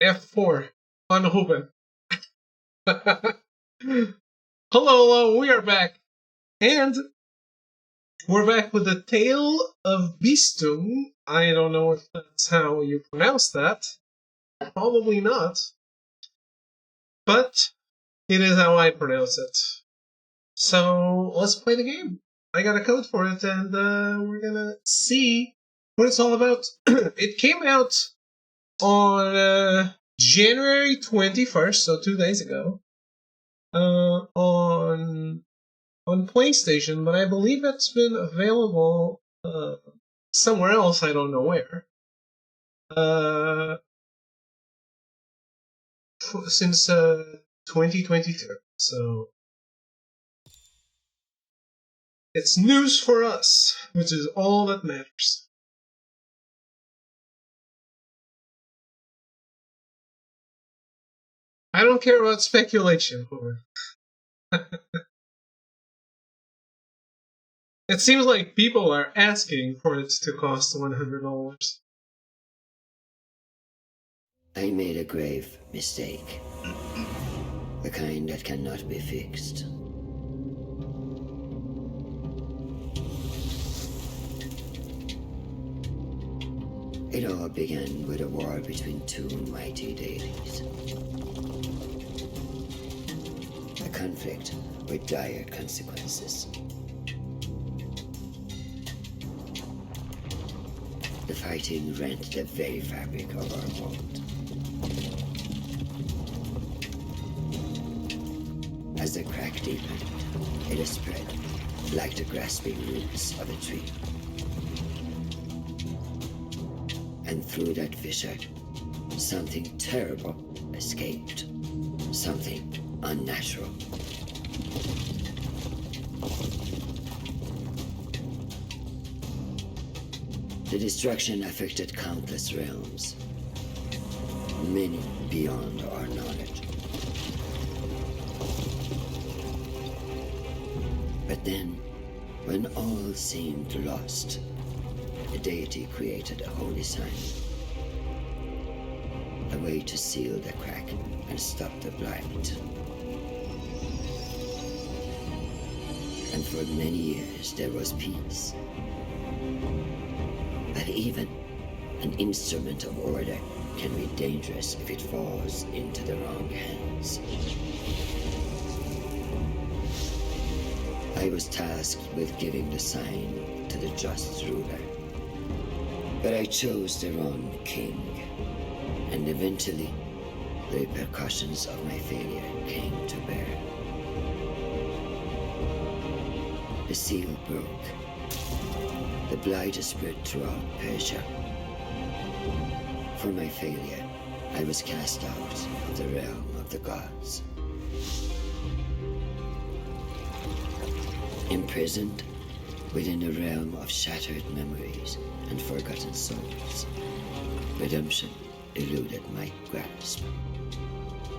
F4 on Ruben. Hello, we are back. And we're back with the Tale of Bistun. I don't know if that's how you pronounce that. Probably not. But it is how I pronounce it. So let's play the game. I got a code for it, and we're gonna see what it's all about. It came out on January 21st, so 2 days ago, on PlayStation, but I believe it's been available somewhere else, I don't know where, since 2022. So it's news for us, which is all that matters. I don't care about speculation. It seems like people are asking for it to cost $100. I made a grave mistake. The kind that cannot be fixed. It all began with a war between two mighty deities. A conflict with dire consequences. The fighting rent the very fabric of our world. As the crack deepened, it spread like the grasping roots of a tree. And through that fissure, something terrible escaped. Something unnatural. The destruction affected countless realms, many beyond our knowledge. But then, when all seemed lost, the deity created a holy sign. A way to seal the crack and stop the blight. And for many years there was peace. But even an instrument of order can be dangerous if it falls into the wrong hands. I was tasked with giving the sign to the just ruler. But I chose the wrong king. And eventually, the repercussions of my failure came to bear. The seal broke. The blight spread throughout Persia. For my failure, I was cast out of the realm of the gods. Imprisoned within a realm of shattered memories and forgotten souls. Redemption eluded my grasp.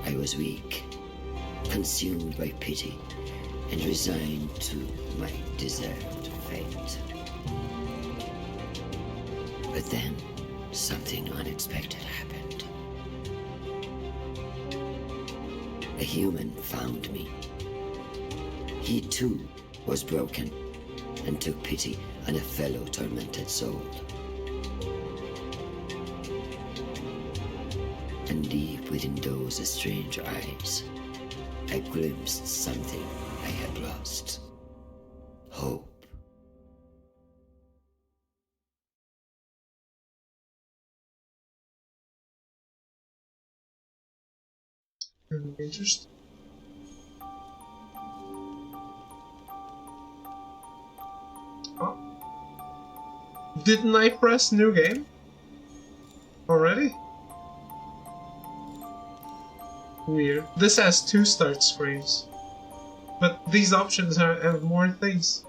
I was weak, consumed by pity, and resigned to my deserved fate. But then, something unexpected happened. A human found me. He too was broken and took pity on a fellow tormented soul. And deep within those strange eyes, I glimpsed something I had lost. Hope. Interesting. Oh. Didn't I press new game? Already? Weird. This has 2 start screens. But these options have more things.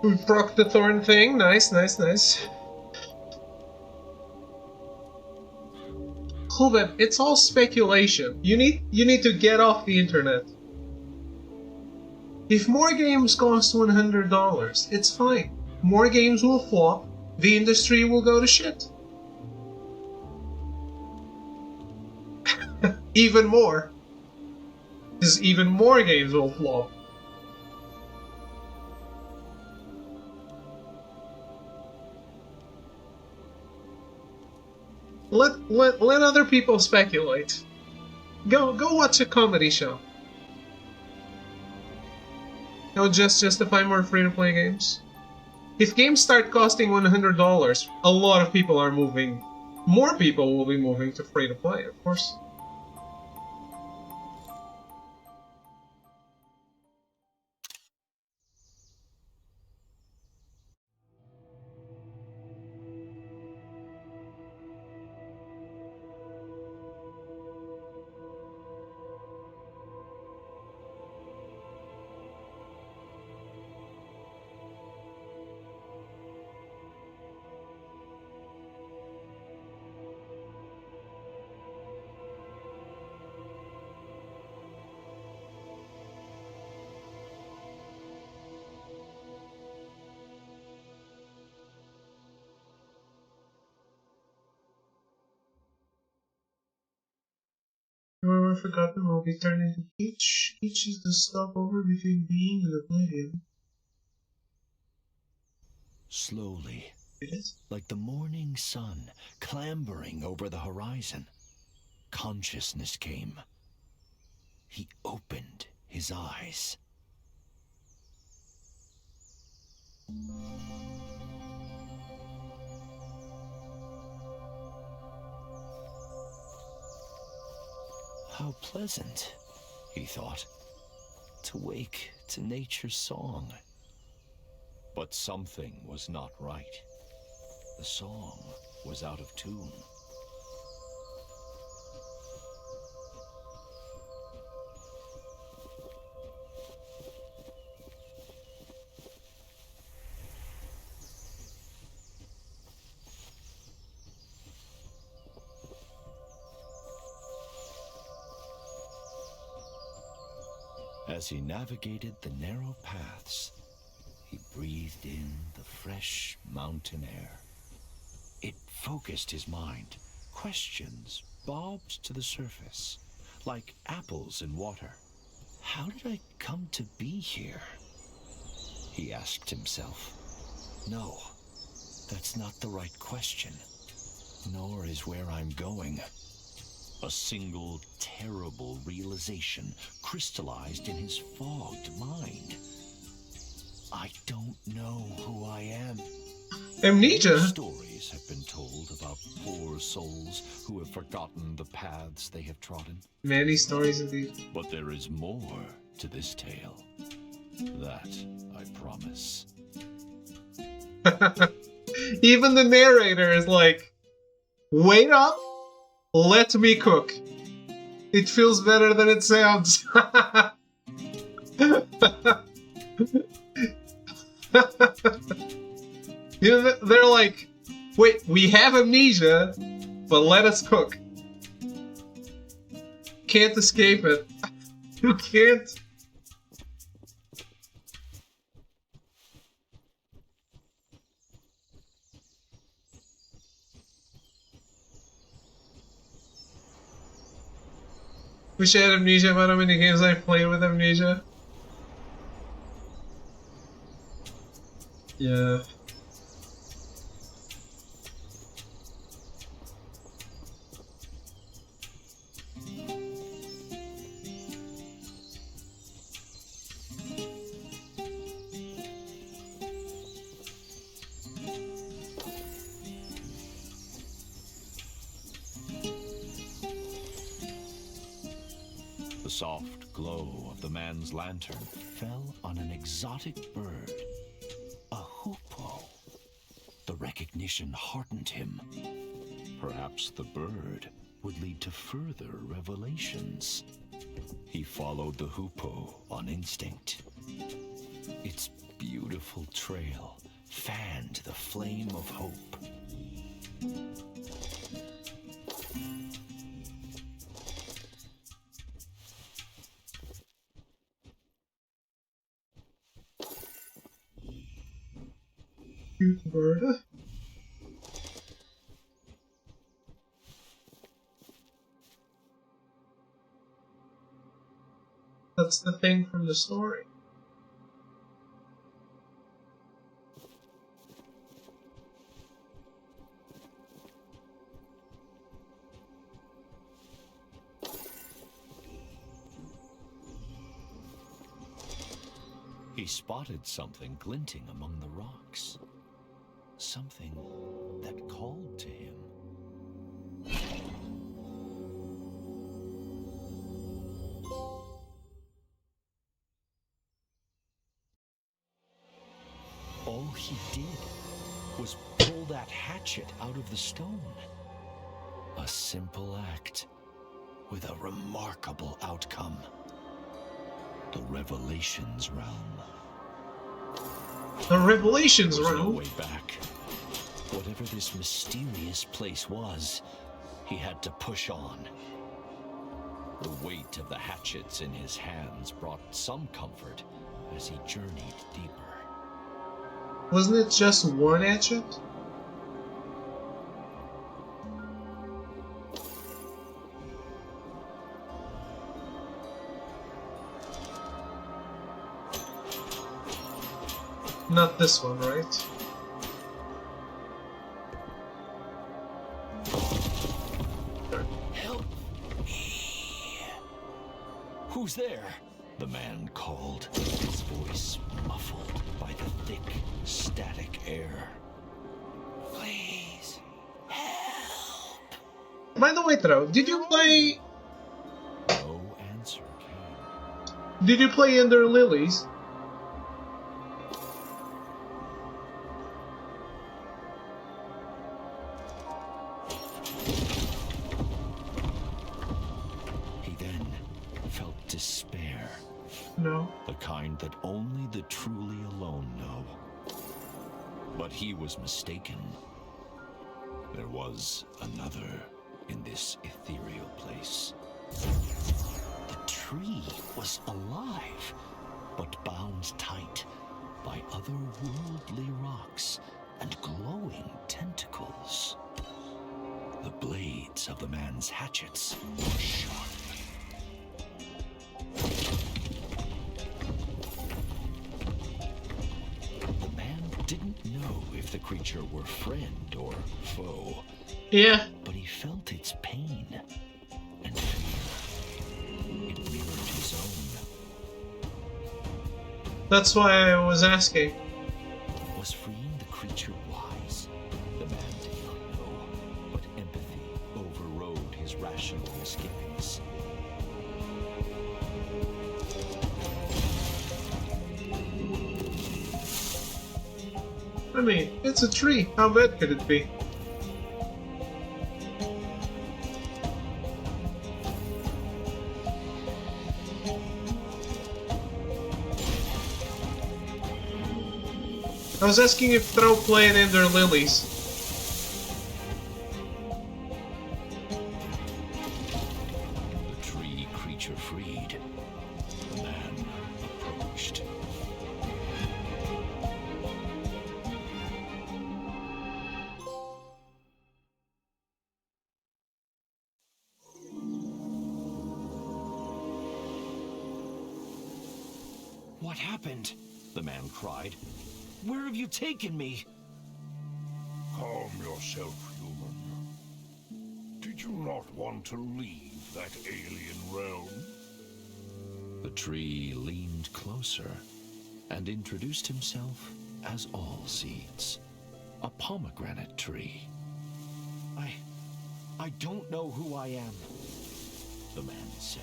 We broke the thorn thing. Nice, nice, nice. Ruben, it's all speculation. You need to get off the internet. If more games cost $100, it's fine. more games will flop, the industry will go to shit. Even more. Because even more games will flop. Let other people speculate. Go watch a comedy show. It'll just justify more free-to-play games. If games start costing $100, a lot of people are moving. More people will be moving to free-to-play, of course. Whoever forgotten will be turned into each. Each is the stopover between being and oblivion. Slowly, It is? like the morning sun clambering over the horizon, consciousness came. He opened his eyes. How pleasant, he thought, to wake to nature's song. But something was not right. The song was out of tune. As he navigated the narrow paths, he breathed in the fresh mountain air. It focused his mind. Questions bobbed to the surface, like apples in water. How did I come to be here? He asked himself. No, that's not the right question. Nor is where I'm going. A single terrible realization crystallized in his fogged mind. I don't know who I am. Amnesia? Many stories have been told about poor souls who have forgotten the paths they have trodden. Many stories indeed. But there is more to this tale. That I promise. Even the narrator is like, wait up, let me cook. It feels better than it sounds. You know, they're like, wait, we have amnesia, but let us cook. Can't escape it. You can't. Wish I had amnesia about how many games I've played with amnesia. Yeah. The soft glow of the man's lantern fell on an exotic bird, a hoopoe. The recognition heartened him. Perhaps the bird would lead to further revelations. He followed the hoopoe on instinct. Its beautiful trail fanned the flame of hope. Cute bird. That's the thing from the story. He spotted something glinting among the rocks. Something that called to him. All he did was pull that hatchet out of the stone. A simple act with a remarkable outcome. The Revelations realm. The Revelations There was no realm? way back. Whatever this mysterious place was, he had to push on. The weight of the hatchets in his hands brought some comfort as he journeyed deeper. Wasn't it just one hatchet? Not this one, right? Help me. Who's there? The man called, his voice muffled by the thick, static air. Please, help. By the way, Tro, did you play... No answer came. Did you play Under Lilies? He then felt despair. No. The kind that only the truly alone know. But he was mistaken. There was another in this ethereal place. The tree was alive, but bound tight by otherworldly rocks and glowing tentacles. The blades of the man's hatchets were sharp. The man didn't know if the creature were friend or foe, Yeah. but he felt its pain and fear. It mirrored his own. That's why I was asking. Was freeing the creature wise? The man did not know, but empathy overrode his rational misgivings. I mean, it's a tree. How bad could it be? I was asking if Tro played Under Lilies. The tree creature freed. The man approached. What happened? The man cried. Where have you taken me? Calm yourself, human. Did you not want to leave that alien realm? The tree leaned closer and introduced himself as All Seeds, a pomegranate tree. I don't know who I am, the man said.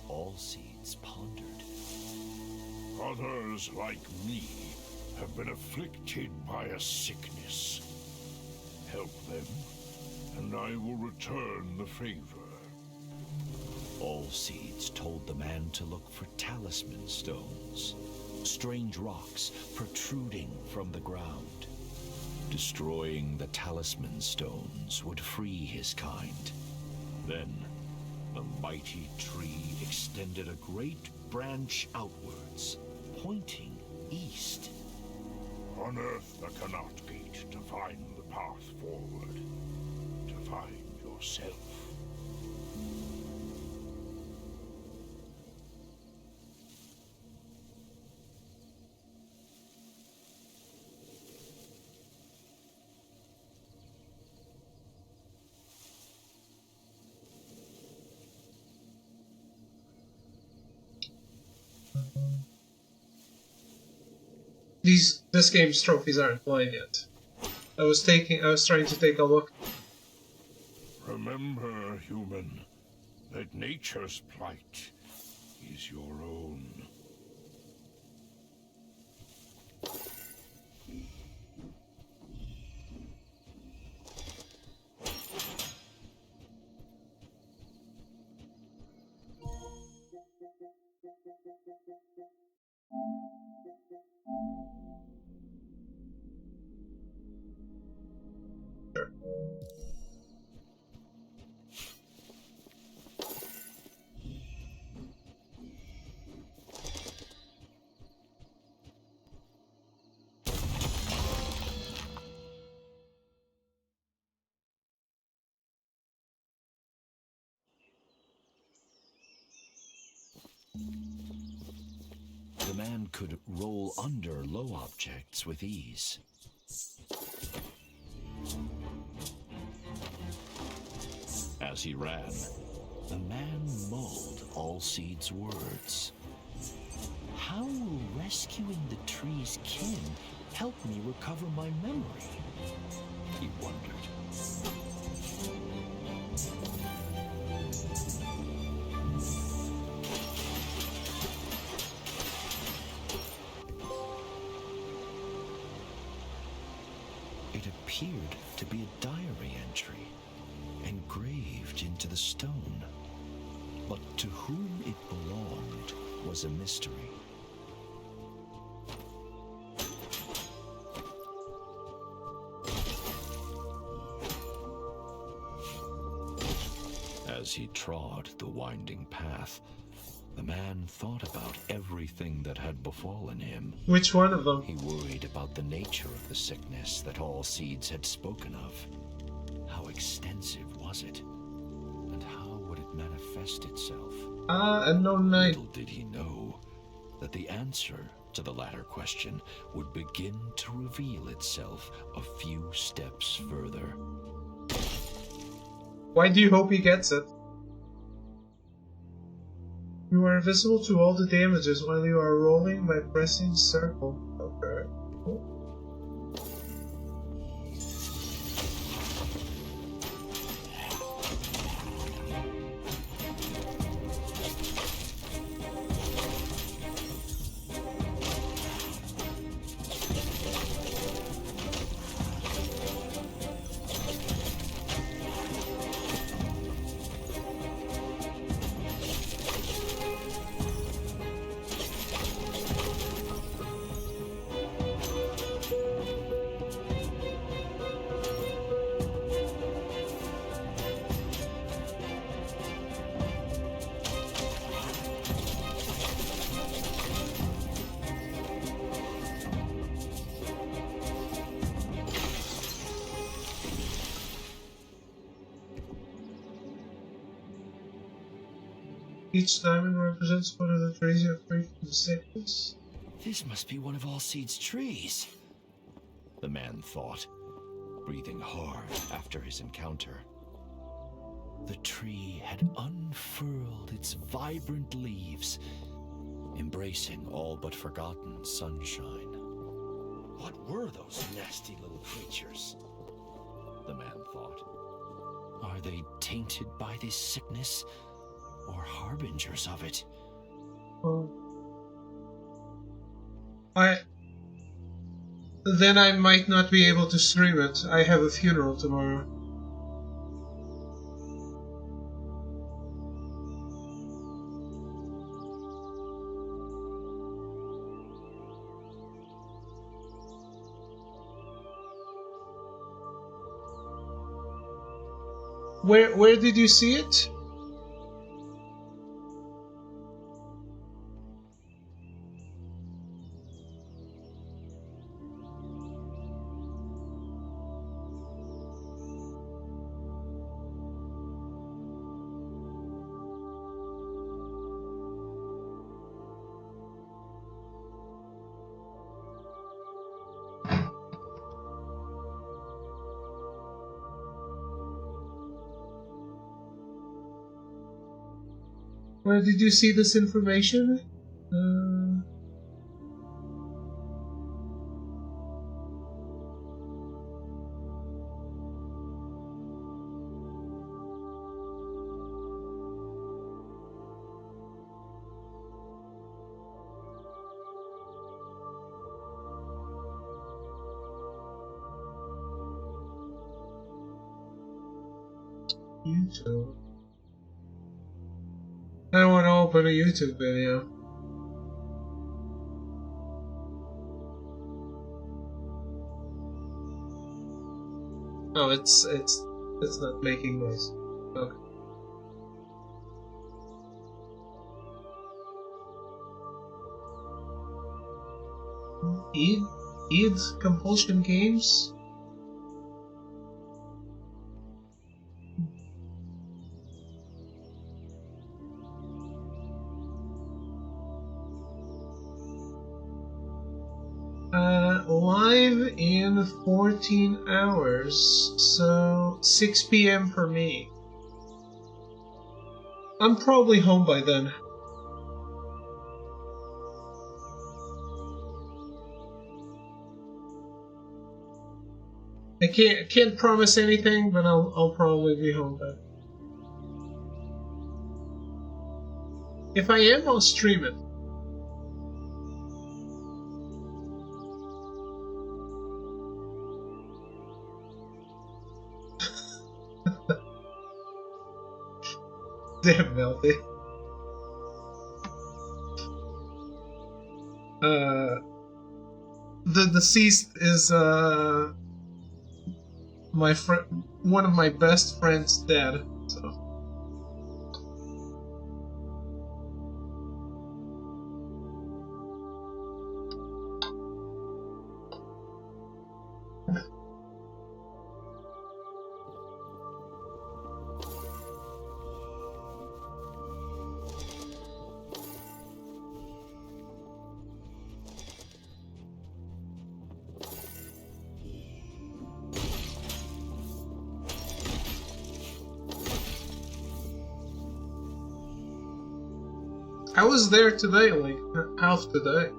All Seeds pondered. Others like me have been afflicted by a sickness. Help them, and I will return the favor. All Seeds told the man to look for talisman stones, strange rocks protruding from the ground. Destroying the talisman stones would free his kind. Then, the mighty tree extended a great branch outwards, pointing east. Unearth the Canot Gate to find the path forward. To find yourself. This game's trophies aren't mine yet. I was trying to take a look. Remember, human, that nature's plight is your own. The man could roll under low objects with ease. As he ran, the man mulled Allseed's words. How will rescuing the tree's kin help me recover my memory? He wondered. It appeared to be a diary entry, engraved into the stone. But to whom it belonged was a mystery. As he trod the winding path, the man thought about everything that had befallen him. Which one of them? He worried about the nature of the sickness that Allseeds had spoken of. How extensive was it? And how would it manifest itself? Unknown Knight. Little did he know that the answer to the latter question would begin to reveal itself a few steps further. Why do you hope he gets it? You are invisible to all the damages while you are rolling by pressing circle. Okay. Cool. Each diamond represents one of the trees you have freed from the sickness. This must be one of Allseed's trees, the man thought, breathing hard after his encounter. The tree had unfurled its vibrant leaves, embracing all but forgotten sunshine. What were those nasty little creatures? The man thought. Are they tainted by this sickness, or harbingers of it? Well, then I might not be able to stream it. I have a funeral tomorrow. Where did you see it? Where did you see this information? YouTube. I want to open a YouTube video. Oh, it's not making noise. Okay. Eid compulsion games. Live in 14 hours, so 6 p.m. for me. I'm probably home by then. I can't promise anything, but I'll probably be home by then. If I am, I'll stream it. Damn, Melty. The deceased is my friend, one of my best friend's dad. So. I was there today, like half today.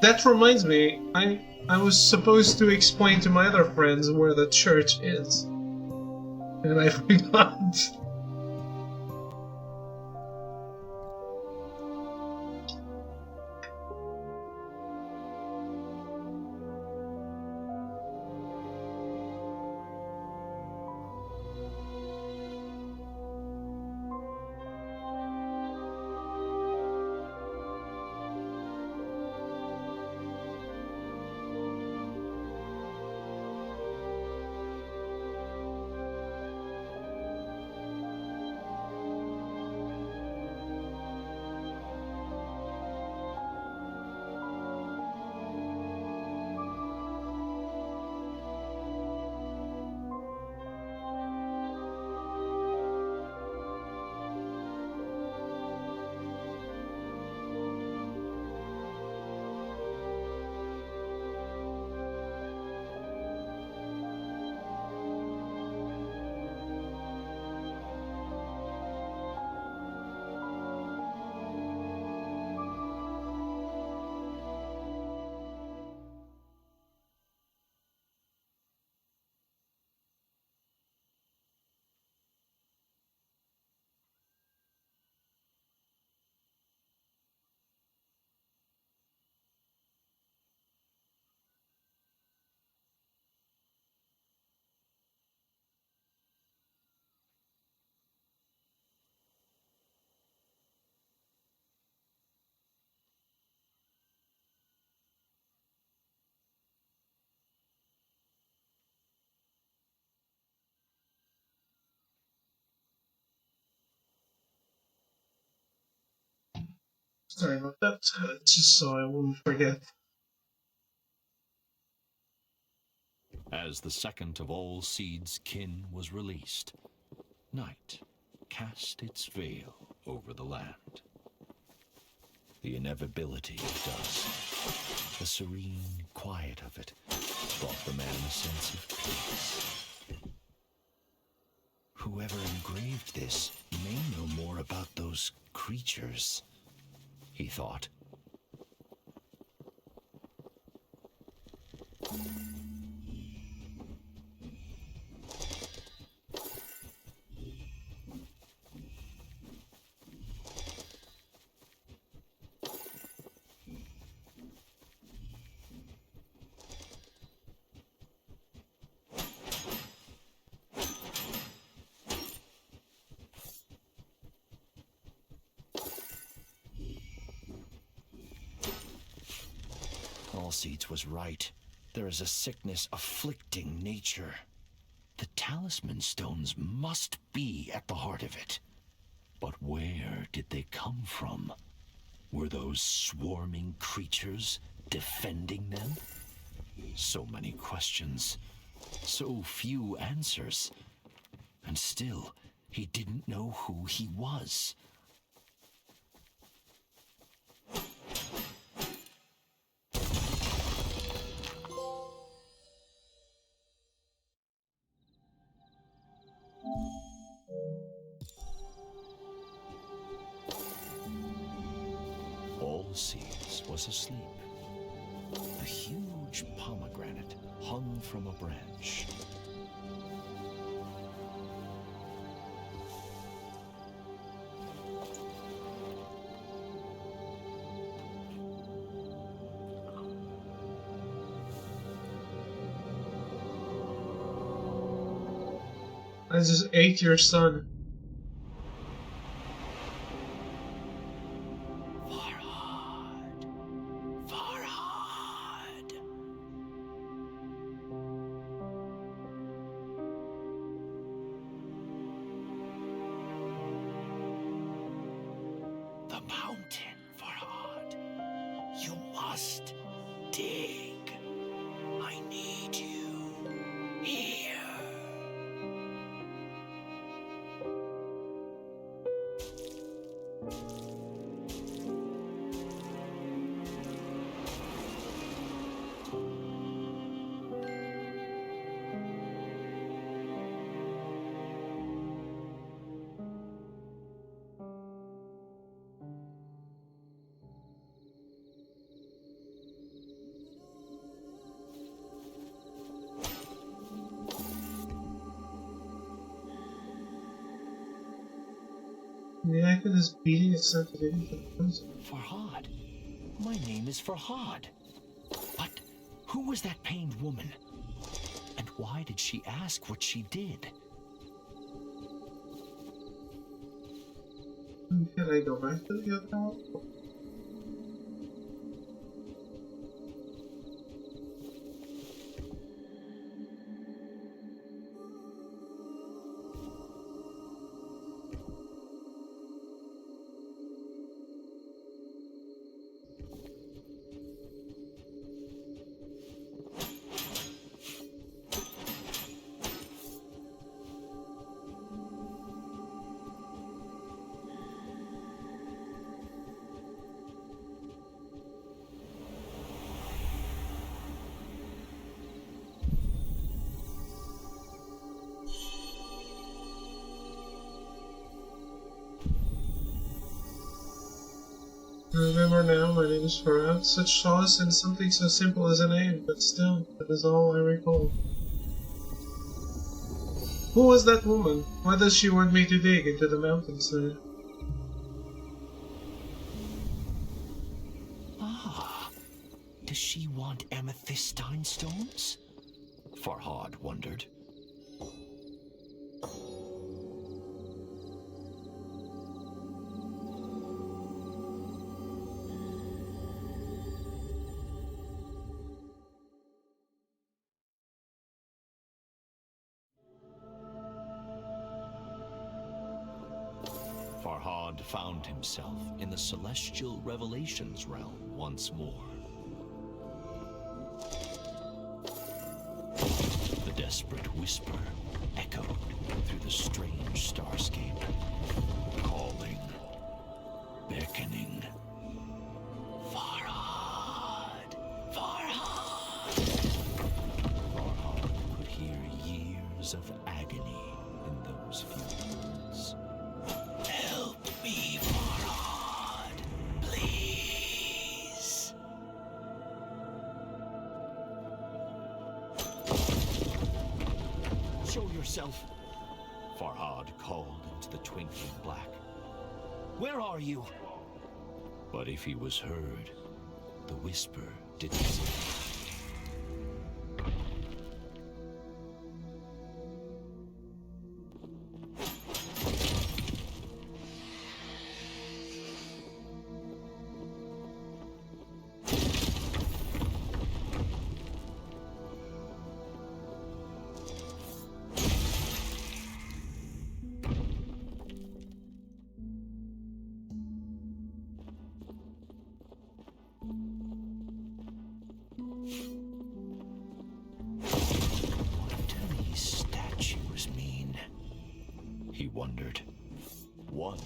That reminds me, I was supposed to explain to my other friends where the church is, and I forgot. Sorry about that. Just so I won't forget. As the second of all seeds kin was released, night cast its veil over the land. The inevitability of dusk, the serene quiet of it, brought the man a sense of peace. Whoever engraved this may know more about those creatures, he thought. Allseeds was right. There is a sickness afflicting nature. The talisman stones must be at the heart of it. But where did they come from? Were those swarming creatures defending them? So many questions, so few answers. And still, he didn't know who he was. Allseeds was asleep. A huge pomegranate hung from a branch. I just ate your son. Farhad! Farhad! The mountain, Farhad. You must dig. I need you here. The icon is beating itself to the Farhad. My name is Farhad. But who was that pained woman? And why did she ask what she did? Can I go back to the other house? I remember now, my name is Farad. Such solace in something so simple as a name, but still, that is all I recall. Who was that woman? Why does she want me to dig into the mountainside? Ah, does she want amethystine stones? Farhad wondered. Farhad found himself in the celestial revelations realm once more. The desperate whisper echoed through the strange starscape, calling, beckoning. Farhad! Farhad! Farhad could hear years of agony in those few words. Help me, Farhad, please. Show yourself, Farhad called into the twinkling black. Where are you? But if he was heard, the whisper didn't speak. What do these statues mean? He wondered. One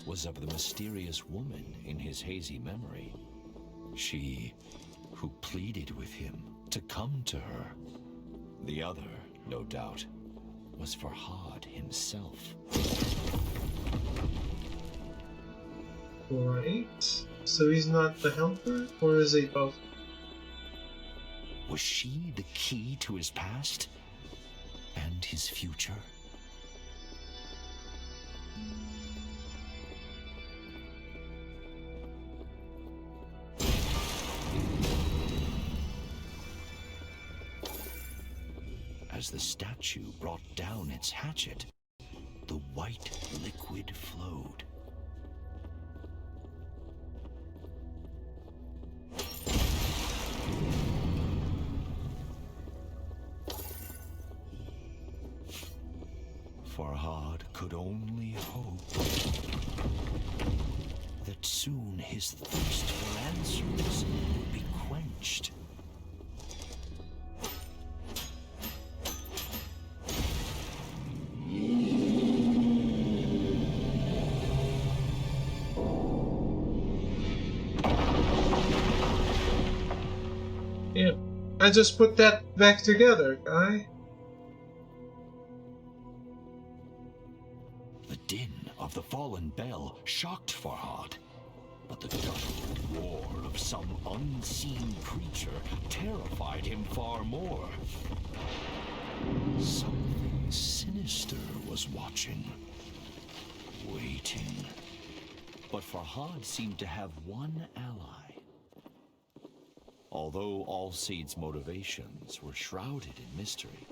was of the mysterious woman in his hazy memory. She who pleaded with him to come to her. The other, no doubt, was Farhad himself. Right. So he's not the helper, or is he both? Was she the key to his past and his future? As the statue brought down its hatchet, the white liquid flowed. Farhad could only hope that soon his thirst for answers would be quenched. Yeah. I just put that back together, guy. The din of the fallen bell shocked Farhad, but the guttural roar of some unseen creature terrified him far more. Something sinister was watching, waiting. But Farhad seemed to have one ally. Although Allseed's motivations were shrouded in mystery,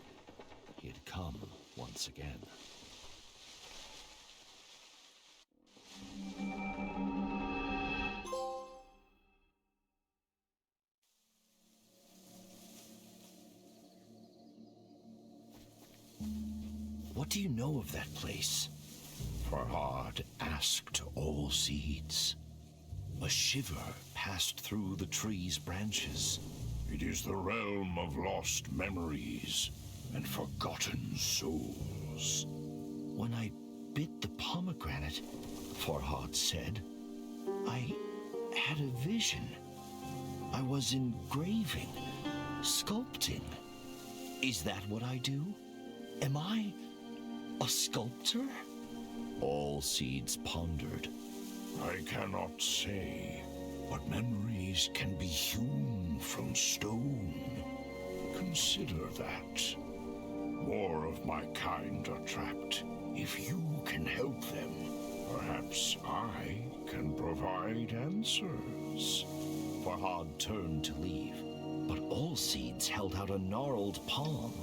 he had come once again. What do you know of that place? Farhad asked Allseeds. A shiver passed through the tree's branches. It is the realm of lost memories and forgotten souls. When I bit the pomegranate, Farhad said, I had a vision. I was engraving, sculpting. Is that what I do? Am I a sculptor? Allseeds pondered. I cannot say, but memories can be hewn from stone. Consider that. More of my kind are trapped. If you can help them, perhaps I can provide answers. Farhad turned to leave, but Allseeds held out a gnarled palm.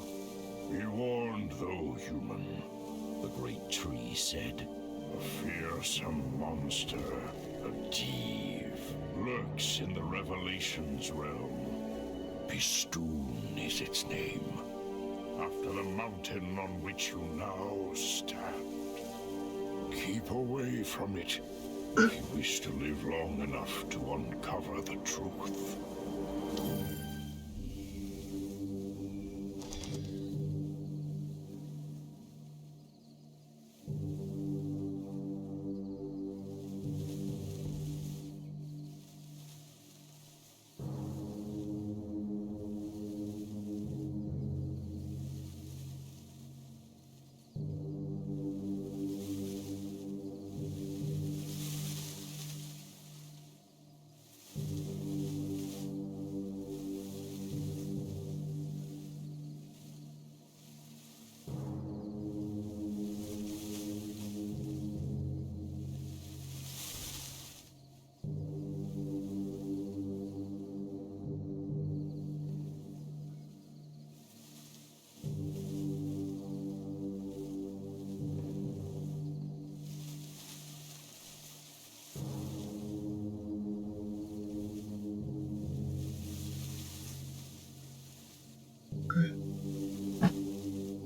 Be warned, though, human. The great tree said. A fearsome monster, a Div, lurks in the Revelations realm. Bistun is its name, after the mountain on which you now stand. Keep keep away from it. He wished to live long enough to uncover the truth.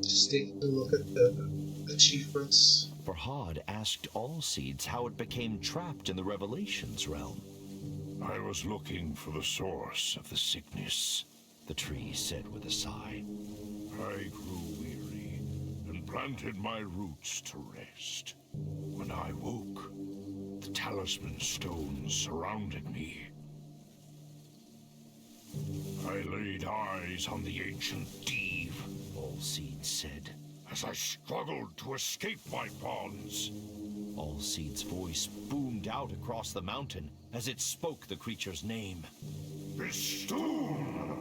Just taking a look at the achievements. Farhad asked Allseeds how it became trapped in the Revelations realm. I was looking for the source of the sickness. The tree said with a sigh. I grew weary and planted my roots to rest. When I woke, the talisman stones surrounded me. I laid eyes on the ancient Div, Allseeds said. as I struggled to escape my bonds. Allseeds' voice boomed out across the mountain as it spoke the creature's name. Bistun!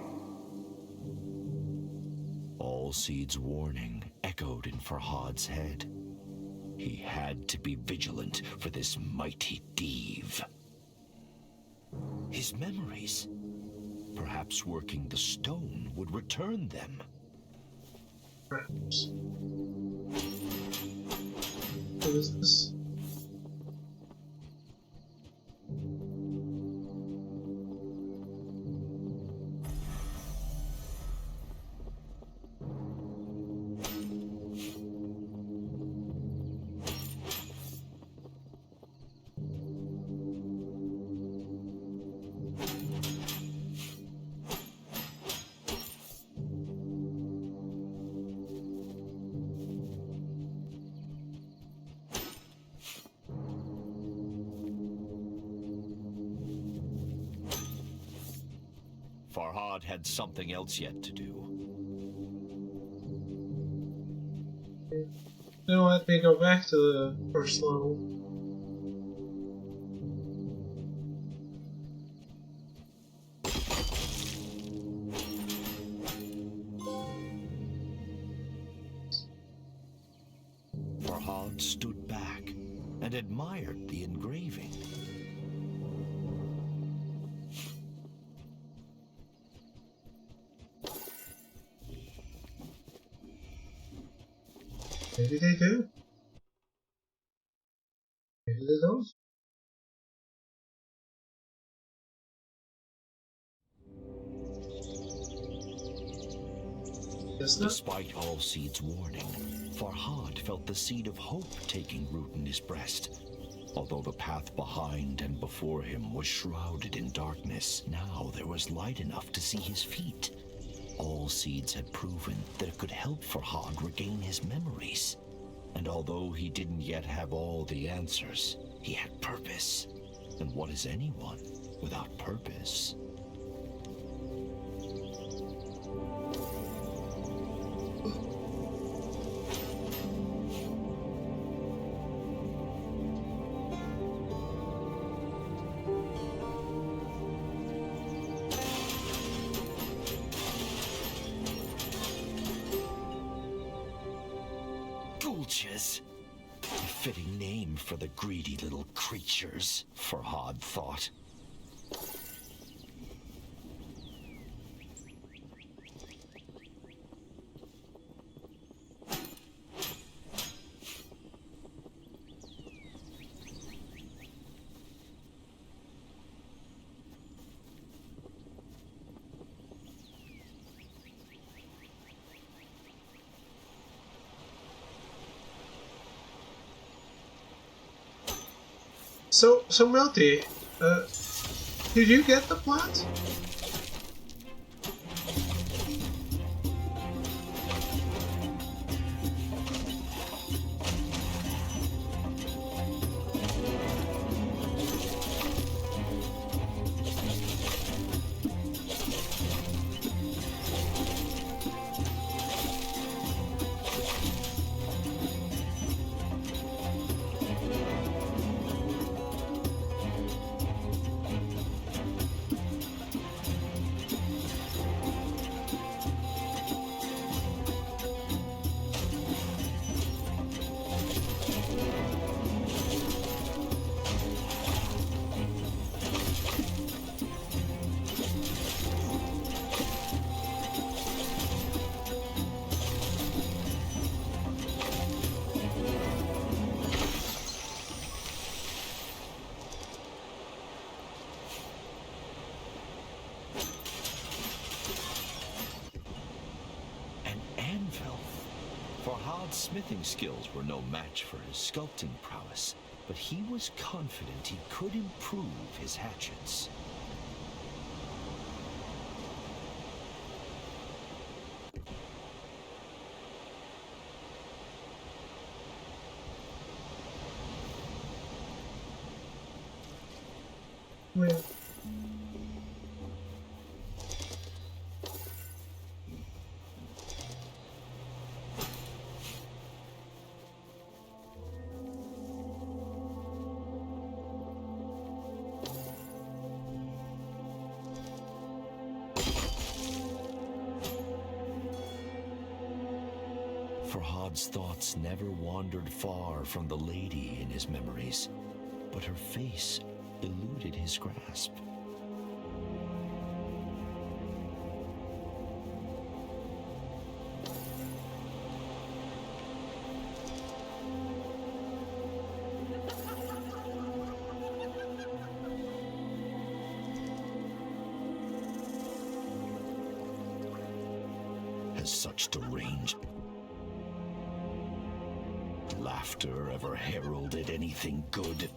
Allseeds' warning echoed in Farhad's head. He had to be vigilant for this mighty Div. His memories. Perhaps working the stone would return them. Perhaps. What is this? Farhad had something else yet to do. You know, let me go back to the first level. Farhad stood back and admired the engraving. Maybe they do. Maybe they don't. Guess not. Despite Allseeds' warning, Farhad felt the seed of hope taking root in his breast. Although the path behind and before him was shrouded in darkness, now there was light enough to see his feet. Allseeds had proven that it could help Farhad regain his memories. And although he didn't yet have all the answers, he had purpose. And what is anyone without purpose? Gulches. A fitting name for the greedy little creatures, Farhad thought. So Melty, did you get the plot? An anvil. Farhad's smithing skills were no match for his sculpting prowess, but he was confident he could improve his hatchets. Yeah. Farhad's thoughts never wandered far from the lady in his memories, but her face eluded his grasp. Has such deranged laughter ever heralded anything good?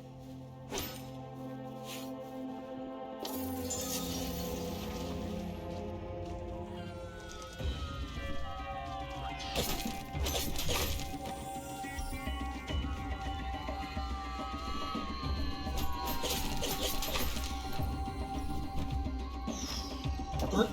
What?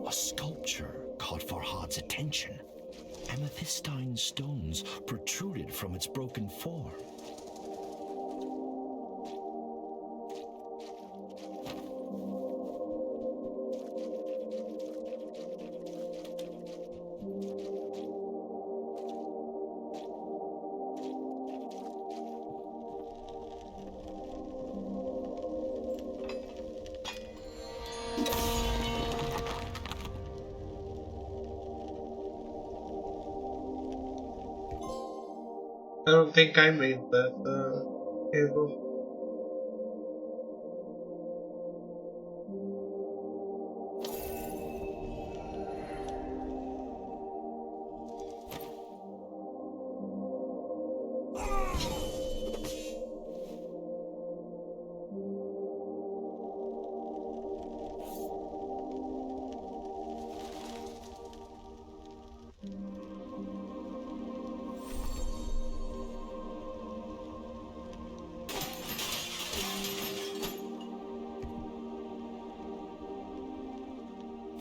A sculpture caught Farhad's attention. Amethystine stones protruded from its broken form. I don't think I made that cable.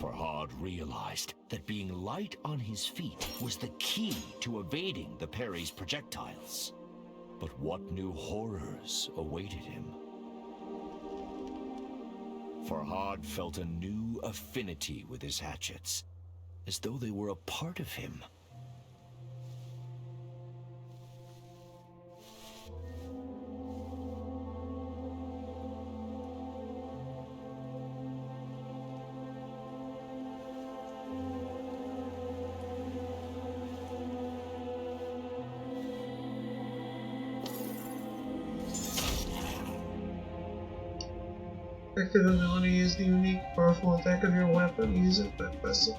Farhad realized that being light on his feet was the key to evading the parry's projectiles. But what new horrors awaited him? Farhad felt a new affinity with his hatchets, as though they were a part of him. Active ability is the unique, powerful attack of your weapon. Use it by pressing.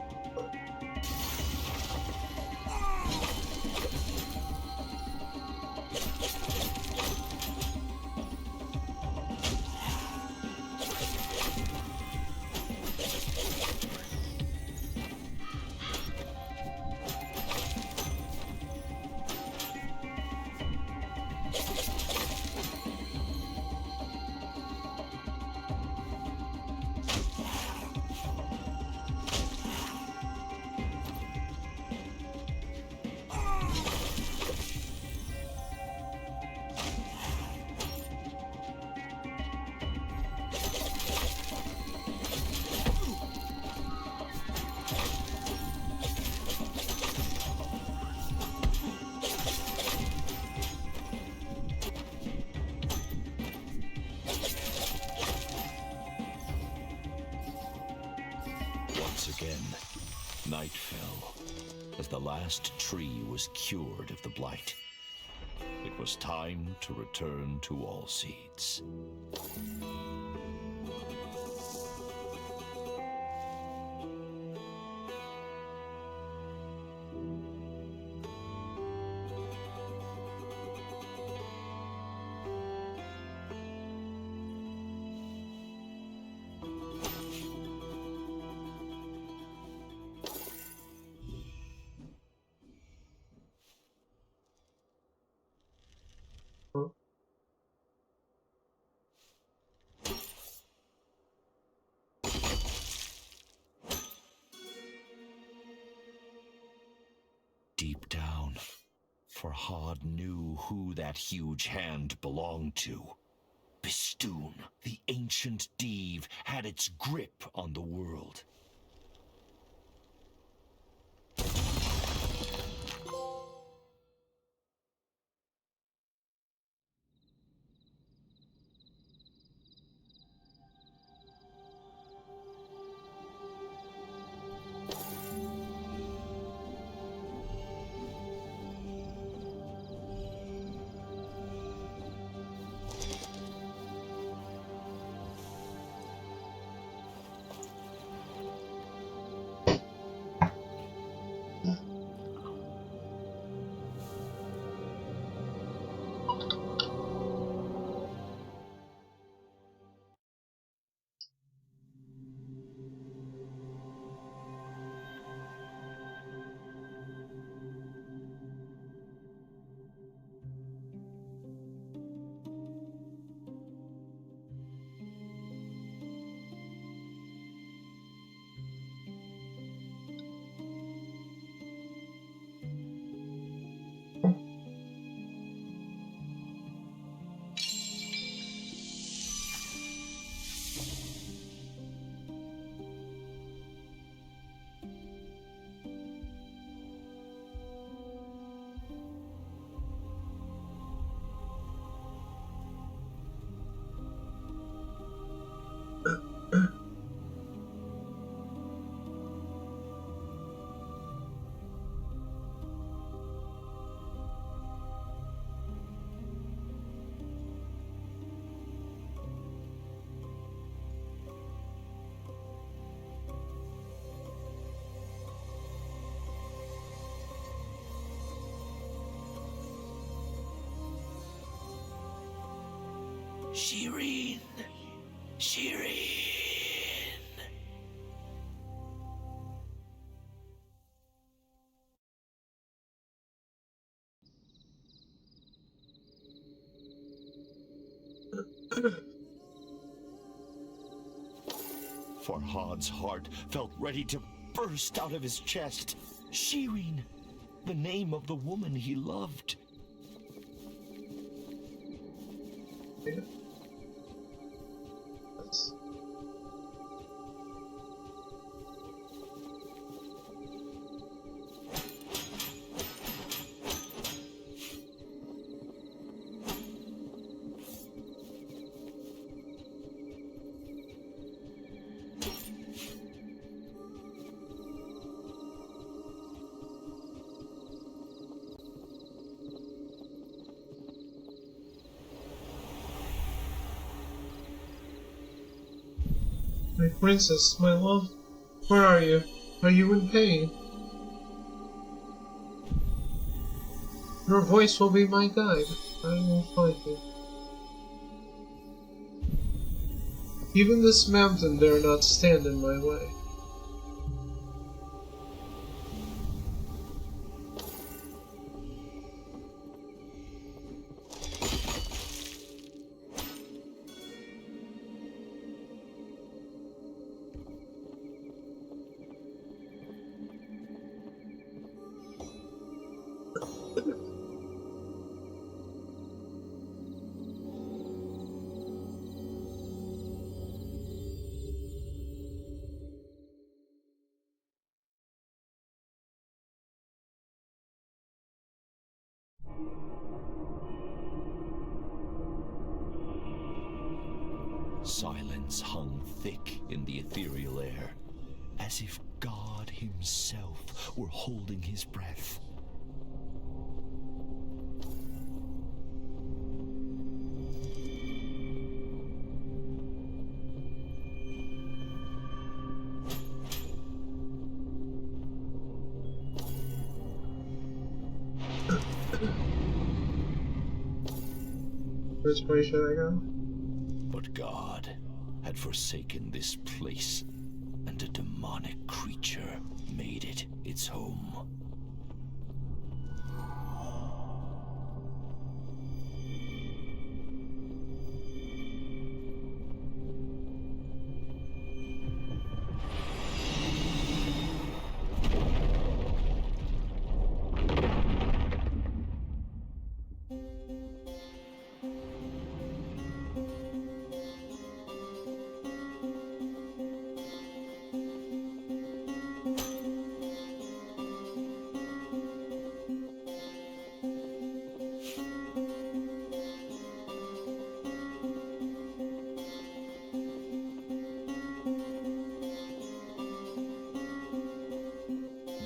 Once again, night fell as the last tree was cured of the blight. It was time to return to Allseeds. Deep down, Farhad knew who that huge hand belonged to. Bistun, the ancient Div, had its grip on the world. Shireen! Shireen! Farhad's heart felt ready to burst out of his chest. Shireen! The name of the woman he loved. My princess, my love, where are you? Are you in pain? Your voice will be my guide. I will find you. Even this mountain dare not stand in my way. Silence hung thick in the ethereal air, as if God himself were holding his breath. Which way should I go? But God had forsaken this place, and a demonic creature made it its home.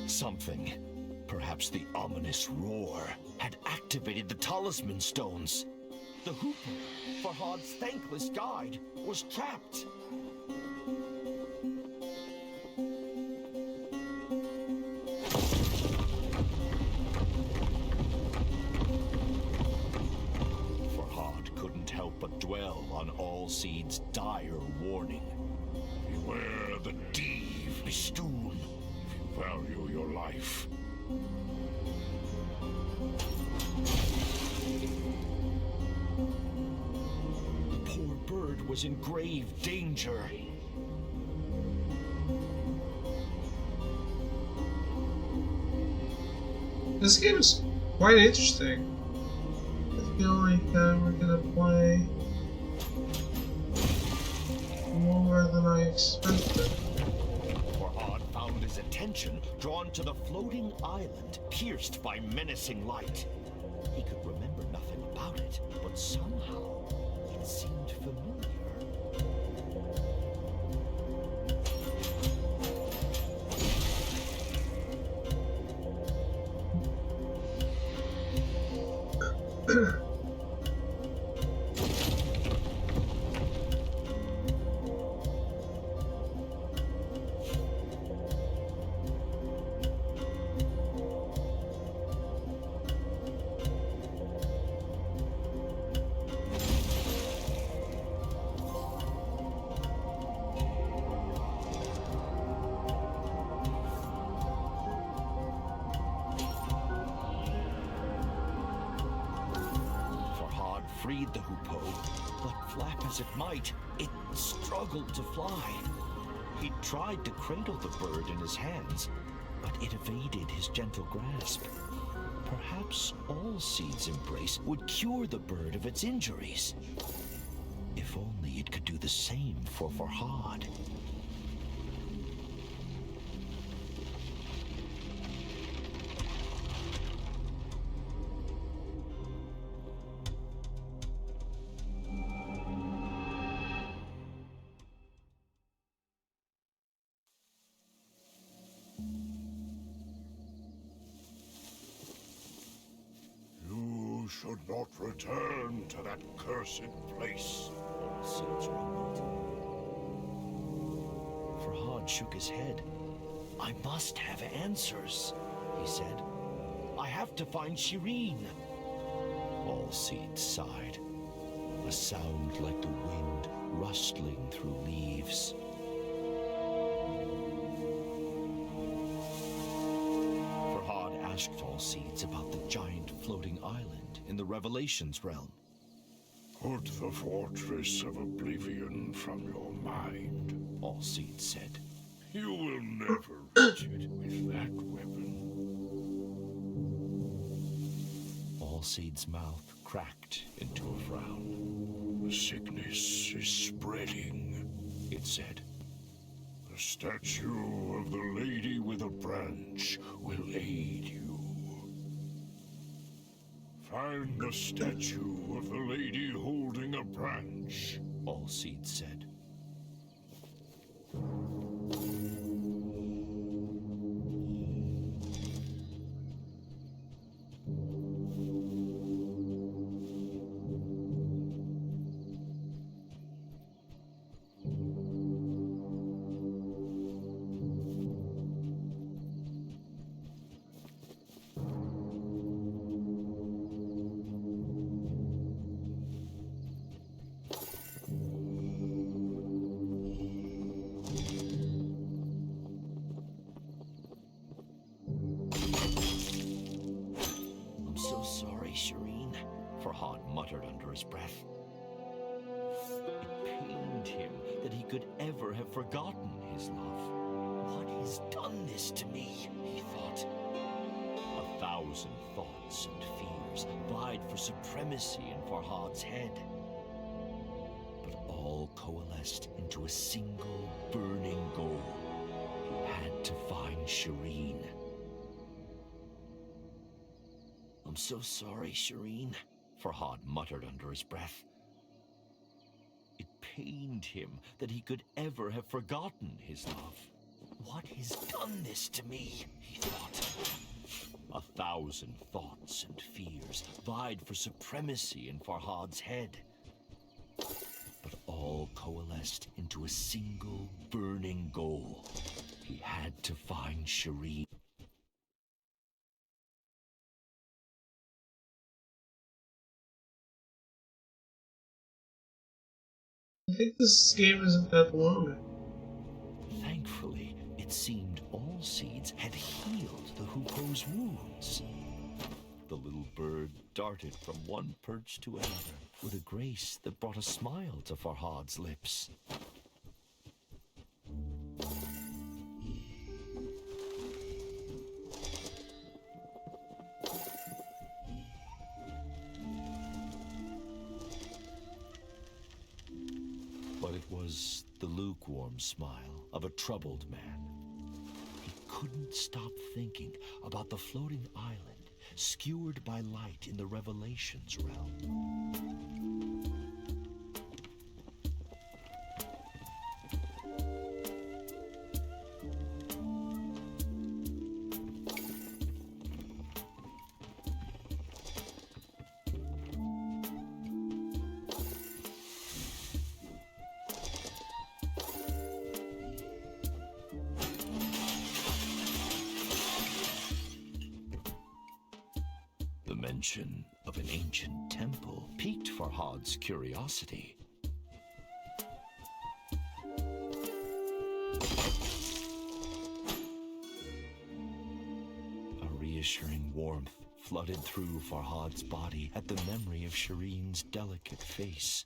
Something, perhaps the ominous roar, had activated the talisman stones. The Hooper, Farhad's thankless guide, was trapped. Farhad couldn't help but dwell on Allseed's dire warning. Beware the Tale of Bistun if you value your life. The poor bird was in grave danger. This game is quite interesting. I feel like we're gonna play more than I expected. Farhad found his attention drawn to the floating island pierced by menacing light. He could remember nothing about it, but somehow it seemed familiar. Freed the hoopoe, but flap as it might, it struggled to fly. He tried to cradle the bird in his hands, but it evaded his gentle grasp. Perhaps Allseed's embrace would cure the bird of its injuries. If only it could do the same for Farhad. You should not return to that cursed place. Seeds rumbled. Farhad shook his head. I must have answers, he said. I have to find Shireen. All Seed sighed. A sound like the wind rustling through leaves. Farhad asked All Seeds about the giant floating island in the Revelations realm. Put the fortress of oblivion from your mind, All Seeds said. You will never reach it with that weapon. All Seed's mouth cracked into a frown. The sickness is spreading, It said. The statue of the lady with a branch will aid you. Find the statue of the lady holding a branch. All Seeds said. I'm so sorry, Shireen, Farhad muttered under his breath. It pained him that he could ever have forgotten his love. What has done this to me, he thought. 1,000 thoughts and fears vied for supremacy in Farhad's head. But all coalesced into a single burning goal. He had to find Shireen. I'm so sorry, Shireen, Farhad muttered under his breath. It pained him that he could ever have forgotten his love. What has done this to me, he thought. 1,000 thoughts and fears vied for supremacy in Farhad's head. But all coalesced into a single burning goal. He had to find Shireen. I think this game isn't that long. Thankfully, it seemed all Seeds had healed the Hoopoe's wounds. The little bird darted from one perch to another with a grace that brought a smile to Farhad's lips. But it was the lukewarm smile of a troubled man. He couldn't stop thinking about the floating island skewered by light in the Revelations realm. The mention of an ancient temple piqued Farhad's curiosity. A reassuring warmth flooded through Farhad's body at the memory of Shireen's delicate face.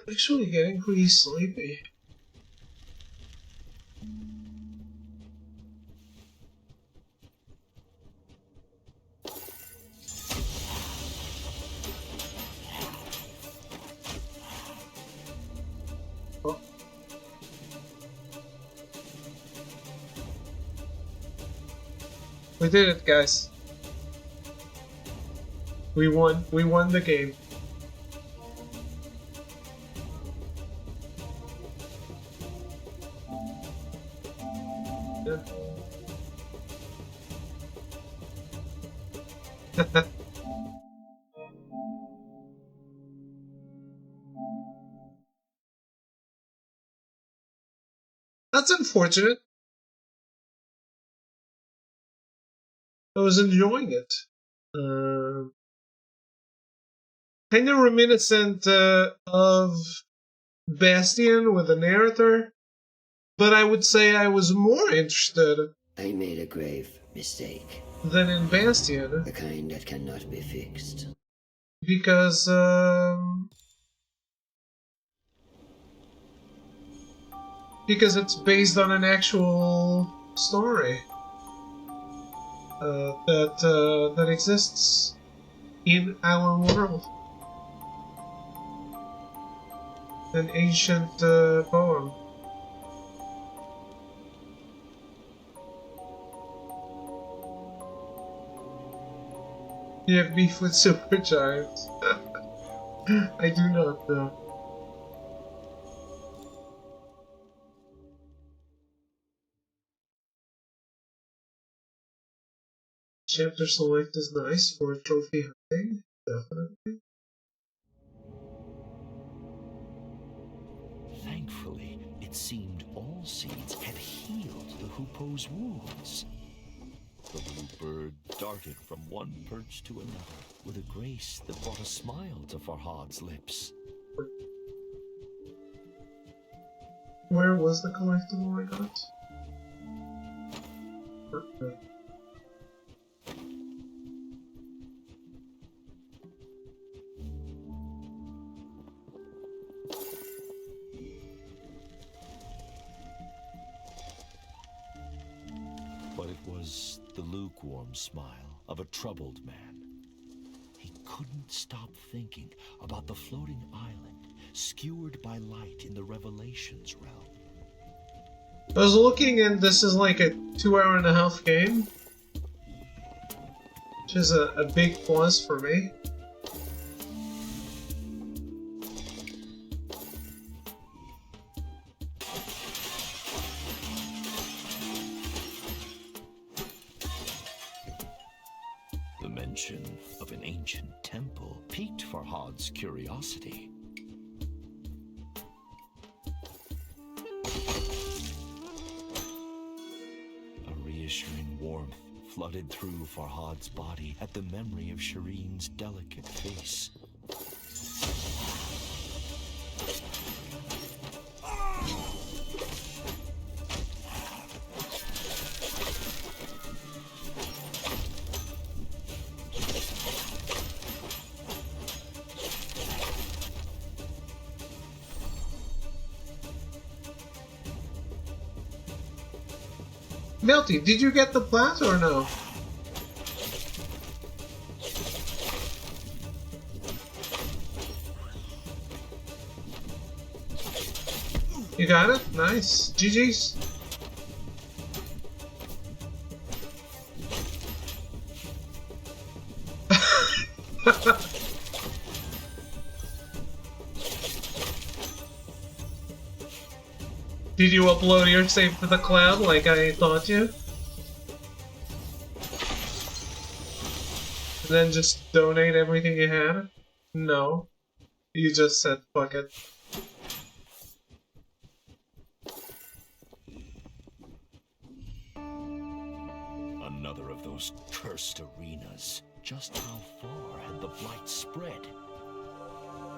Actually getting pretty sleepy. Oh. We did it, guys. We won. We won the game. That's unfortunate. I was enjoying it. Kind of reminiscent of Bastion with a narrator, but I would say I was more interested I made a grave mistake. than in Bastion The kind that cannot be fixed. because it's based on an actual story that exists in our world. An ancient poem. You have beef with supergiants? I do not know. Chapter select is nice for trophy hunting, definitely. Thankfully, it seemed all seeds had healed the hoopoe's wounds. The blue bird darted from one perch to another with a grace that brought a smile to Farhad's lips. Where was the collectible I got? Okay. But it was the lukewarm smile of a troubled man. He couldn't stop thinking about the floating island, skewered by light in the Revelations realm. I was looking and this is like a 2.5-hour game. Which is a big plus for me. The mention of an ancient temple piqued Farhad's curiosity. A reassuring warmth flooded through Farhad's body at the memory of Shireen's delicate face. Melty, did you get the plat or no? You got it? Nice. GG's. Did you upload your save to the cloud like I thought you? And then just donate everything you had? No. You just said fuck it. Another of those cursed arenas. Just how far had the blight spread?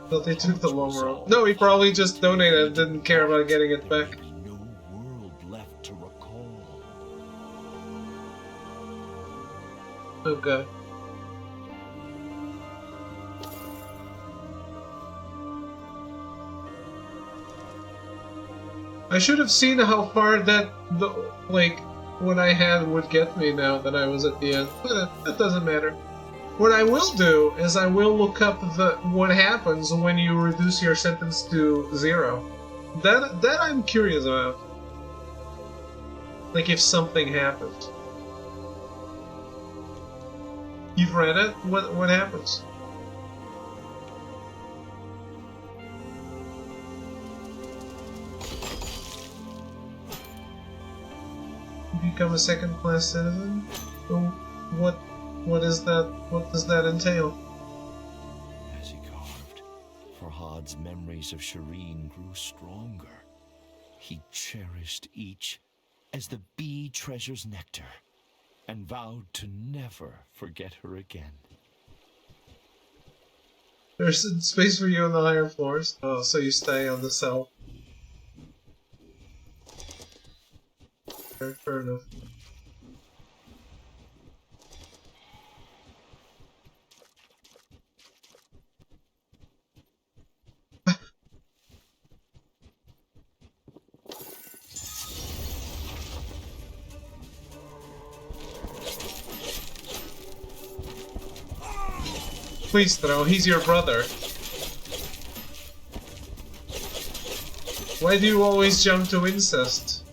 Thought they took the long road. No, he probably just donated and didn't care about getting it back. There would be no world left to recall. Okay. I should have seen how far what I had would get me now that I was at the end. But that doesn't matter. What I will do is I will look up what happens when you reduce your sentence to 0. That I'm curious about. Like if something happens. You've read it? What happens? You become a second-class citizen? So what What is that? What does that entail? As he carved, Farhad's memories of Shireen grew stronger. He cherished each as the bee treasures nectar, and vowed to never forget her again. There's space for you on the higher floors. Oh, so you stay on the cell. Fair enough. Please throw, he's your brother. Why do you always jump to incest?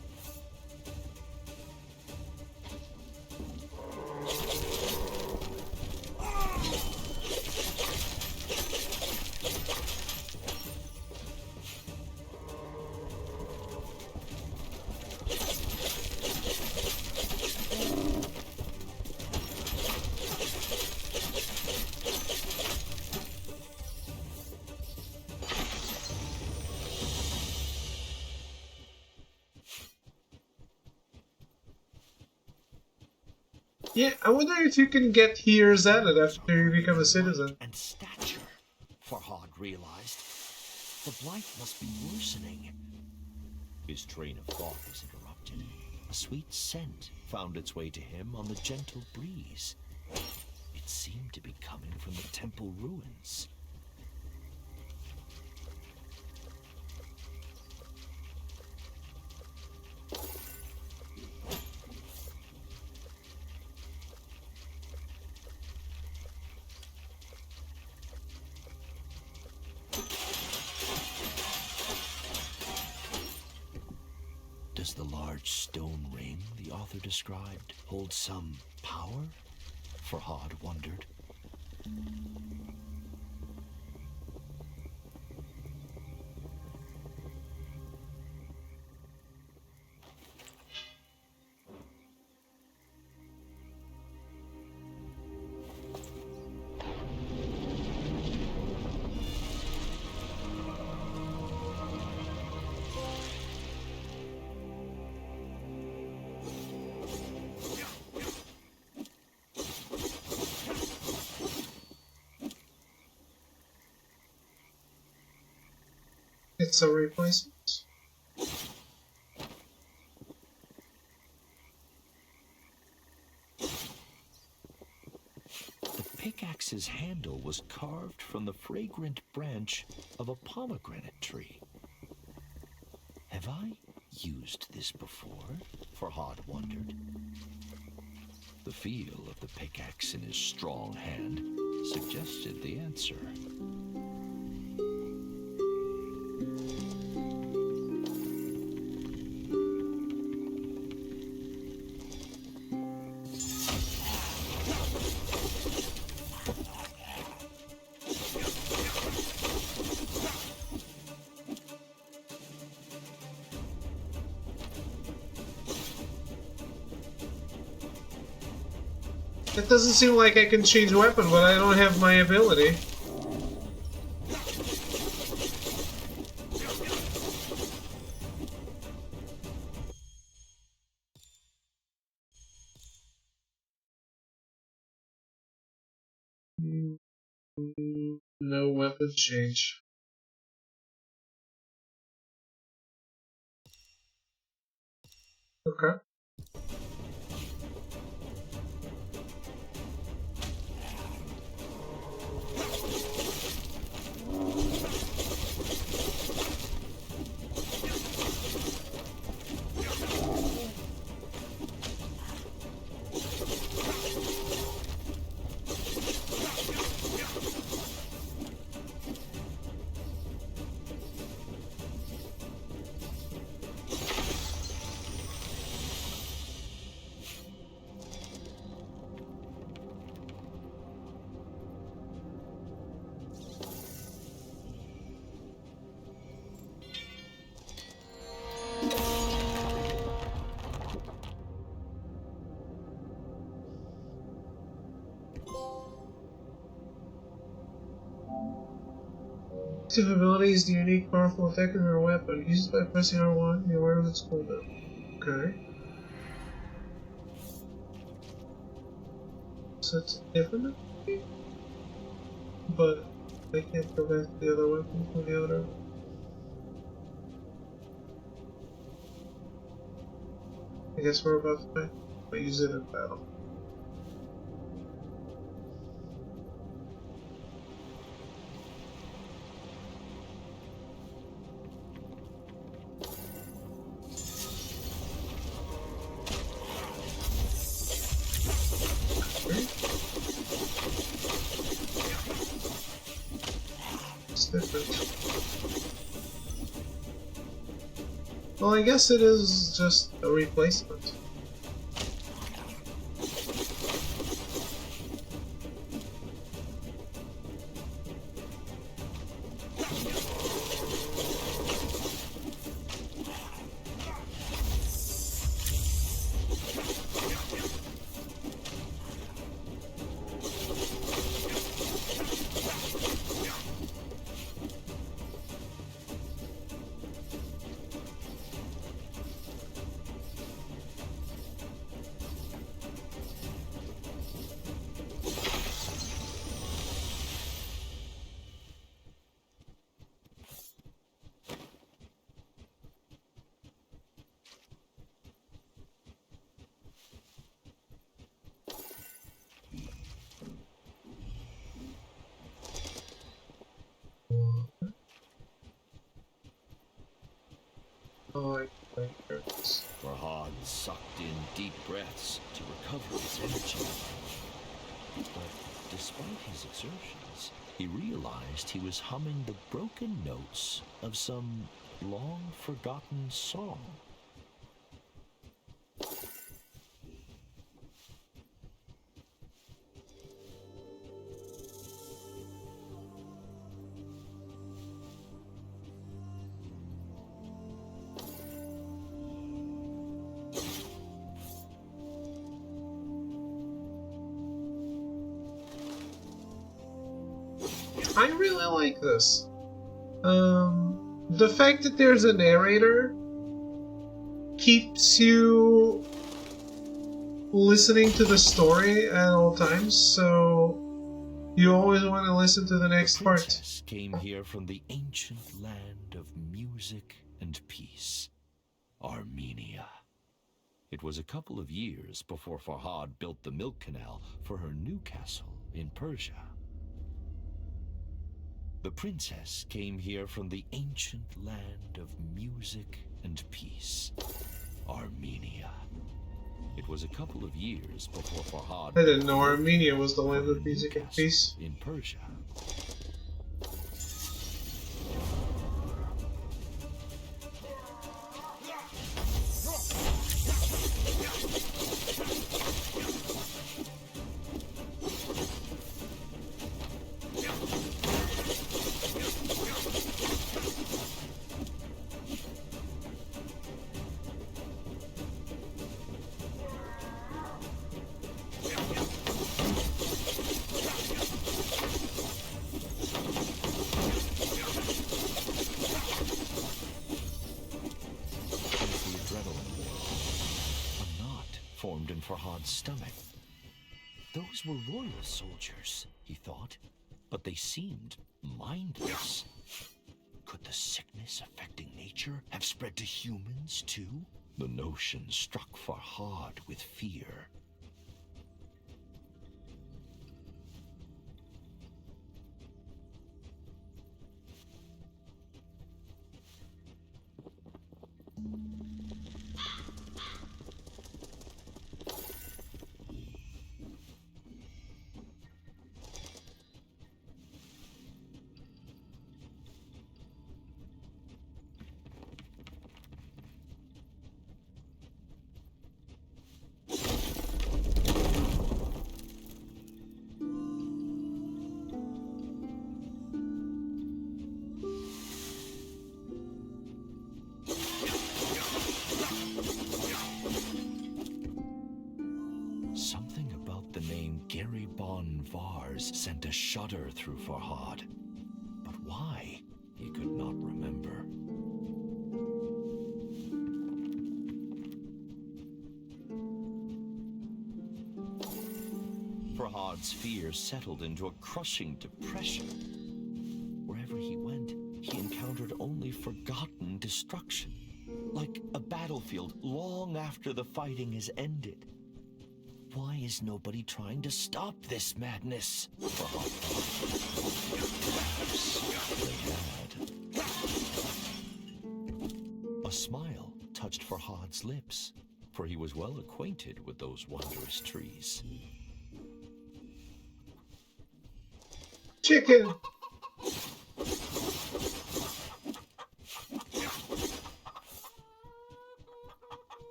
Yeah, I wonder if you can get years at it after you become a citizen. And stature, Farhad realized. The blight must be worsening. His train of thought was interrupted. A sweet scent found its way to him on the gentle breeze. It seemed to be coming from the temple ruins. Does the large stone ring the author described hold some power? Farhad wondered. It's a replacement. The pickaxe's handle was carved from the fragrant branch of a pomegranate tree. Have I used this before? Farhad wondered. The feel of the pickaxe in his strong hand suggested the answer. It doesn't seem like I can change weapon, but I don't have my ability. No weapon change. Okay. active ability is the unique, powerful attack of your weapon. Used by pressing R1, be aware of its cooldown. Okay. So it's different, but I can't go back to the other weapon from the other. I guess we're about to fight. But use it in battle. It's different. Well, I guess it is just a replacement. Oh, I hear this. Farhad sucked in deep breaths to recover his energy. But despite his exertions, he realized he was humming the broken notes of some long-forgotten song. I really like this. The fact that there's a narrator keeps you listening to the story at all times, so you always want to listen to the next part. Princess came here from the ancient land of music and peace, Armenia. It was a couple of years before Farhad built the milk canal for her new castle in Persia. The princess came here from the ancient land of music and peace, Armenia. It was a couple of years before Farhad... I didn't know Armenia was the land of music and peace. ...in Persia. Formed in Farhad's stomach. Those were royal soldiers, he thought, but they seemed mindless. Could the sickness affecting nature have spread to humans too? The notion struck Farhad with fear. Something about the name Gary Bon Vars sent a shudder through Farhad. But why? could not remember. Farhad's fear settled into a crushing depression. Wherever he went, he encountered only forgotten destruction, like a battlefield long after the fighting has ended. Why is nobody trying to stop this madness? Farhad thought. A smile touched Farhad's lips, for he was well acquainted with those wondrous trees. Chicken!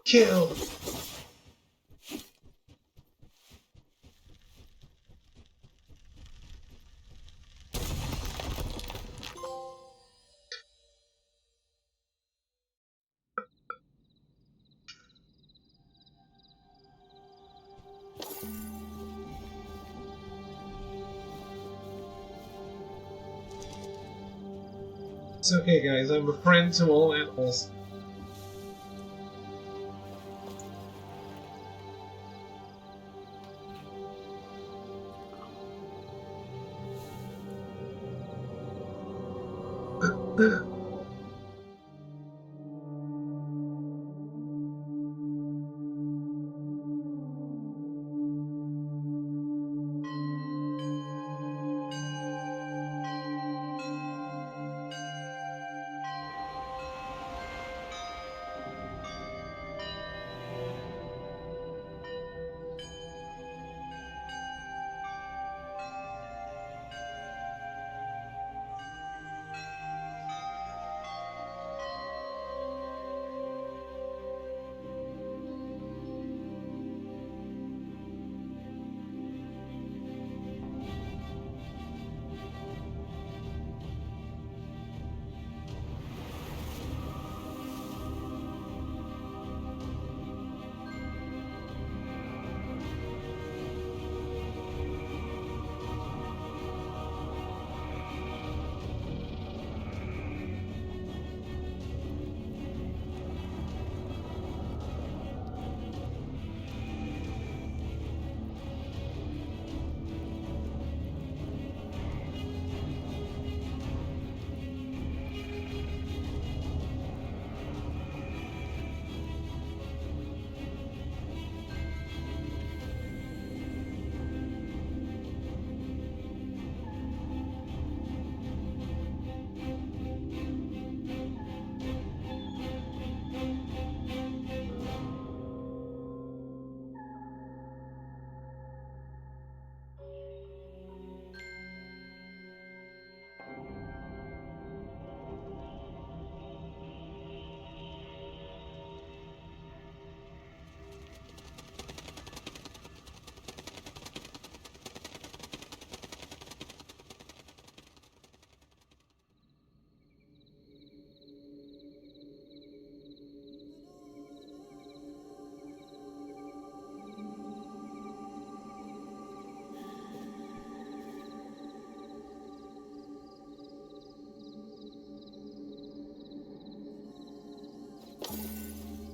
Kill! It's okay, guys. I'm a friend to all animals.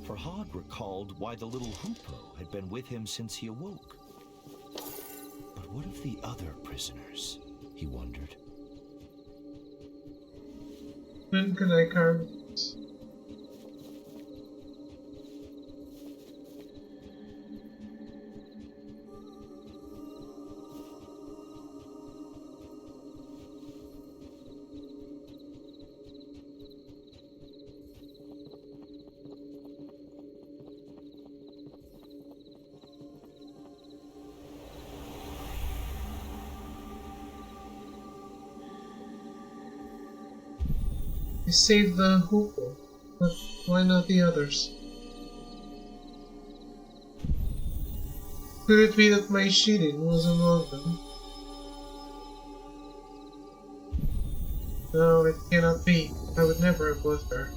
Farhad recalled why the little hoopoe had been with him since he awoke. But what of the other prisoners? He wondered. When can I carve it? I saved the hoopoe, but why not the others? Could it be that my Shirin was among them? No, it cannot be. I would never have left her.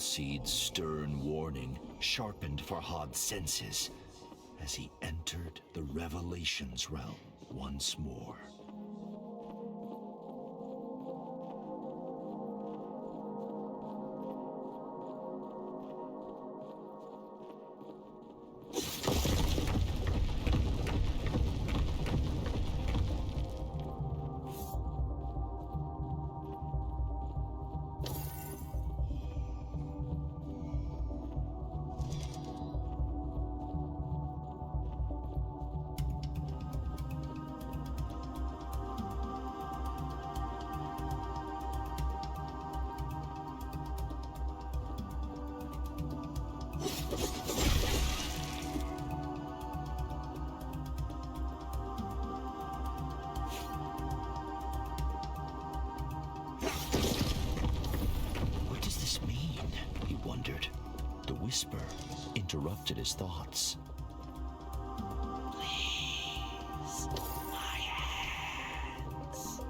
Allseed's stern warning sharpened Farhad's senses as he entered the Revelations realm once more. The whisper interrupted his thoughts. Please, my hands.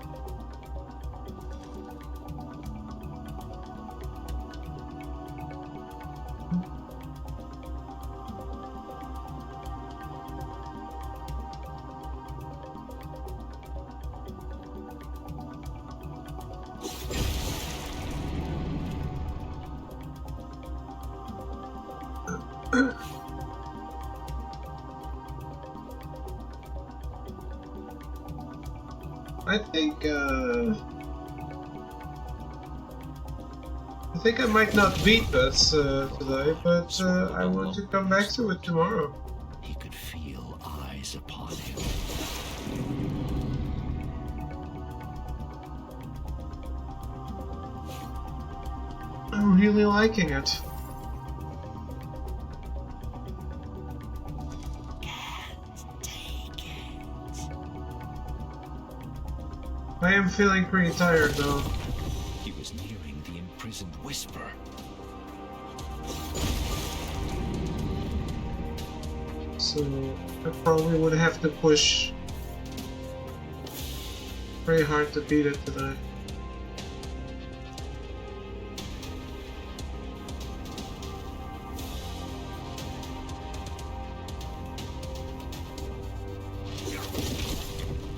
I think I might not beat this today, but I want to come back to it tomorrow. He could feel eyes upon him. I'm really liking it. I am feeling pretty tired though. He was nearing the imprisoned whisper. So I probably would have to push very hard to beat it today.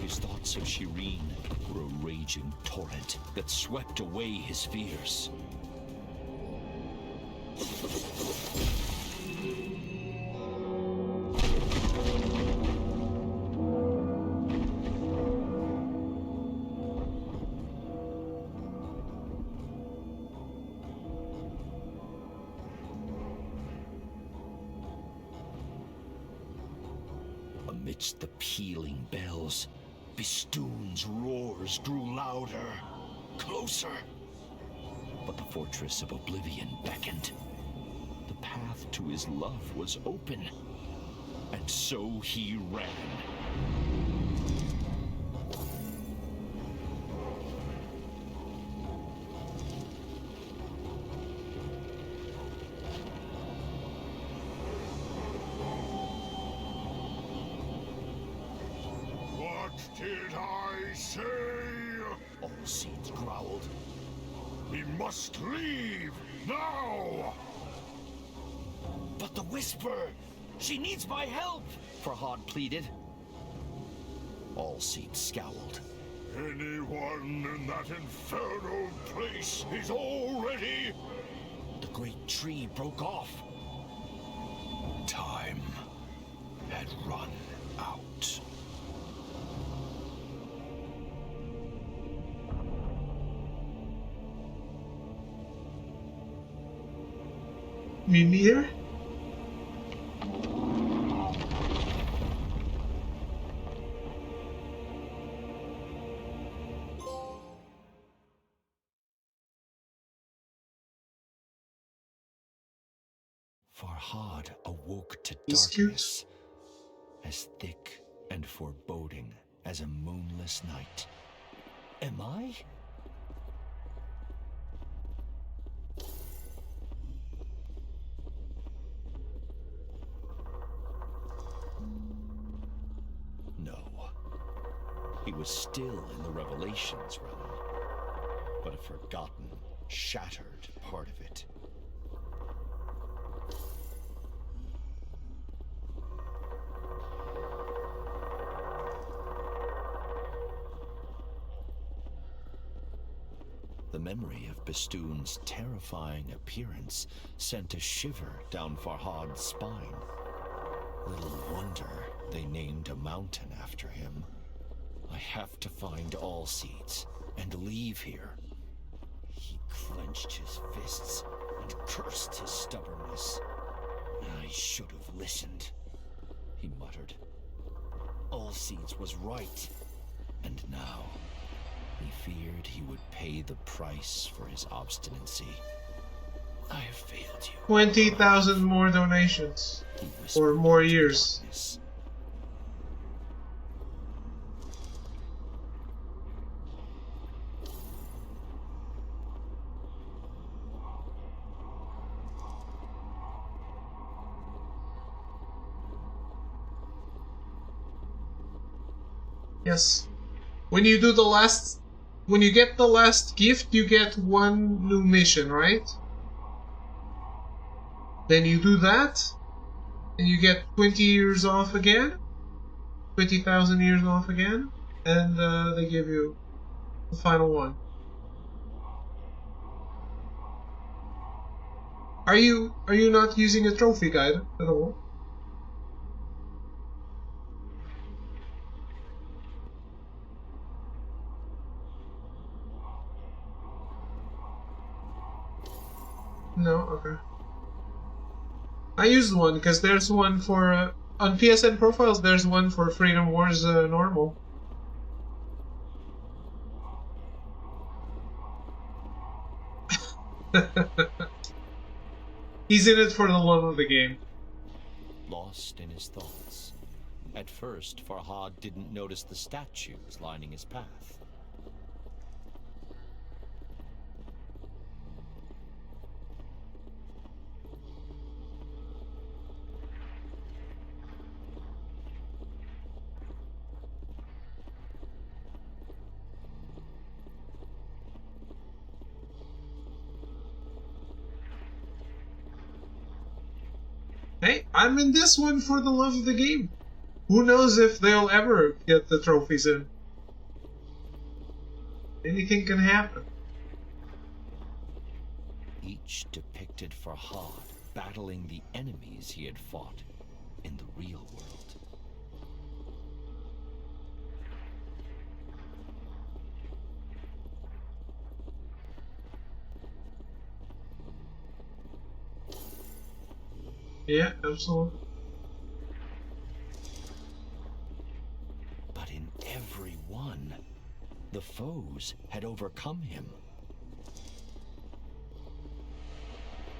His thoughts of Shireen were a raging torrent that swept away his fears. Amidst the pealing bells, Bistun's roars grew louder, closer. But the fortress of Oblivion beckoned. The path to his love was open, and so he ran. What did I say? Allseed growled. We must leave now! But the whisper! She needs my help! Farhad pleaded. Allseed scowled. Anyone in that infernal place is already... The great tree broke off. Time had run out. Mimir? Farhad awoke to He's cute. darkness, as thick and foreboding as a moonless night. Am I? No. He was still in the Revelations realm, but a forgotten, shattered part of it. The memory of Bistun's terrifying appearance sent a shiver down Farhad's spine. Little wonder they named a mountain after him. I have to find Allseeds and leave here. He clenched his fists and cursed his stubbornness. I should have listened, he muttered. Allseeds was right. And now, he feared he would pay the price for his obstinacy. I have failed you. 20,000 more donations. He whispered Or more into years. darkness. Yes. When you get the last gift, you get one new mission, right? Then you do that, and you get 20 years off again, 20,000 years off again, and they give you the final one. Are you not using a trophy guide at all? No, okay. I used one because there's one for on PSN profiles. There's one for Freedom Wars normal. He's in it for the love of the game. Lost in his thoughts. At first, Farhad didn't notice the statues lining his path. Hey, I'm in this one for the love of the game. Who knows if they'll ever get the trophies in? Anything can happen. Each depicted Farhad battling the enemies he had fought in the real world. Yeah, absolutely. But in every one, the foes had overcome him.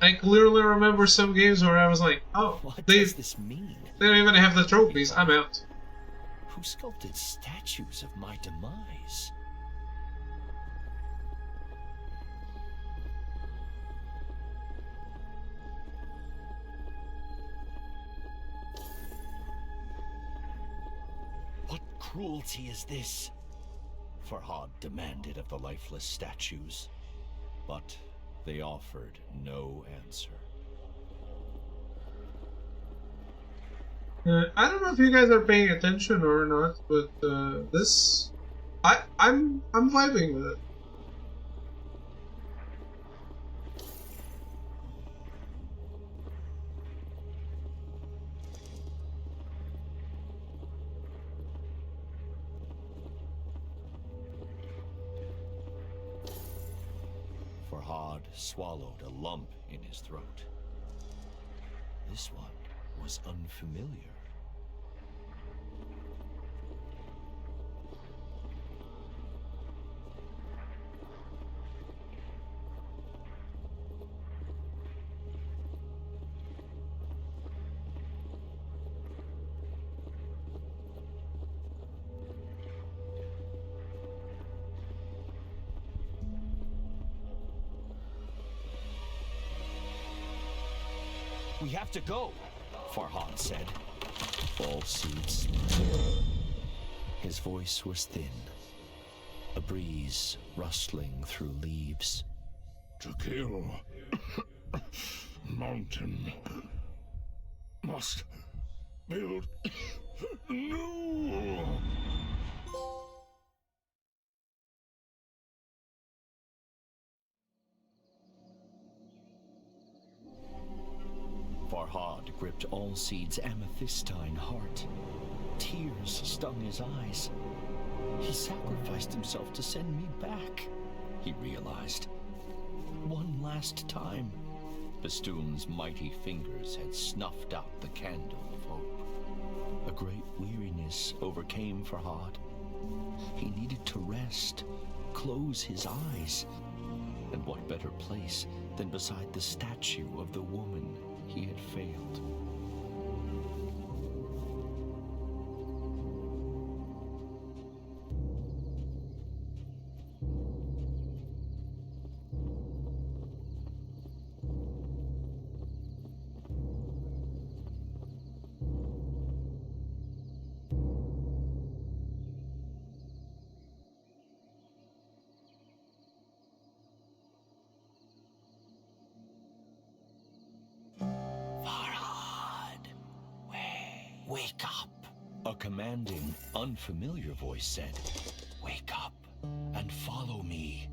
I clearly remember some games where I was like, oh, What they does this mean? don't even have the trophies, I'm out. Who sculpted statues of my demise? What cruelty is this? Farhad demanded of the lifeless statues, but they offered no answer. I don't know if you guys are paying attention or not, but this, I'm vibing with it. Farhad swallowed a lump in his throat. This one was unfamiliar. We have to go, Farhad said. Allseeds. His voice was thin, a breeze rustling through leaves. To kill mountain must build new. stripped Allseed's amethystine heart. Tears stung his eyes. He sacrificed himself to send me back, he realized. One last time. Bistun's mighty fingers had snuffed out the candle of hope. A great weariness overcame Farhad. He needed to rest, close his eyes. And what better place than beside the statue of the woman he had failed? Wake up! A commanding, unfamiliar voice said, "Wake up and follow me."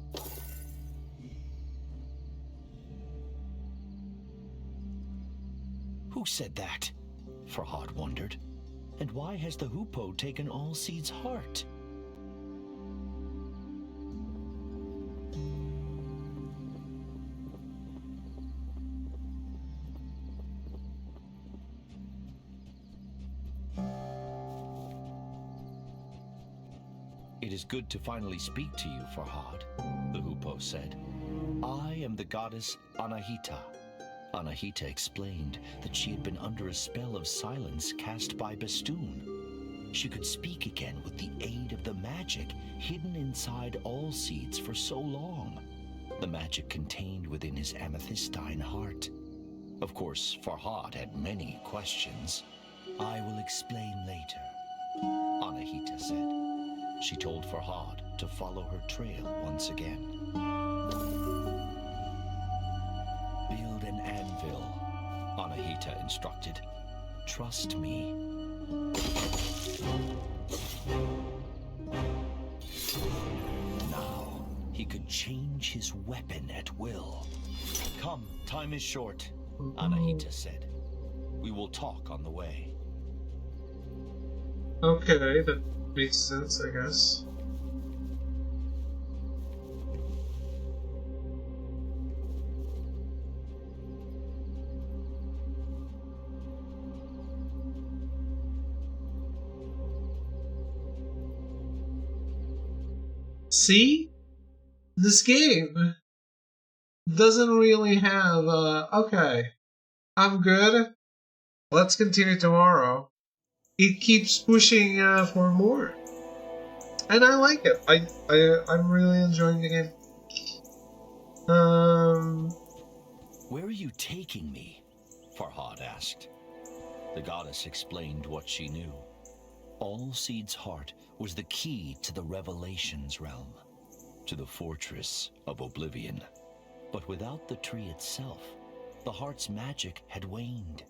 Who said that? Farhad wondered. And why has the Hoopoe taken Allseed's heart? It is good to finally speak to you, Farhad, the Hoopoe said. I am the goddess Anahita. Anahita explained that she had been under a spell of silence cast by Bistun. She could speak again with the aid of the magic hidden inside Allseed's for so long. The magic contained within his amethystine heart. Of course, Farhad had many questions. I will explain later, Anahita said. She told Farhad to follow her trail once again. Build an anvil, Anahita instructed. Trust me. Now, he could change his weapon at will. Come, time is short, Anahita said. We will talk on the way. Okay, that makes sense, I guess. See? This game doesn't really have, okay, I'm good, let's continue tomorrow. It keeps pushing for more. And I like it. I'm really enjoying the game. Where are you taking me? Farhad asked. The goddess explained what she knew. Allseed's heart was the key to the Revelations realm, to the fortress of Oblivion. But without the tree itself, the heart's magic had waned.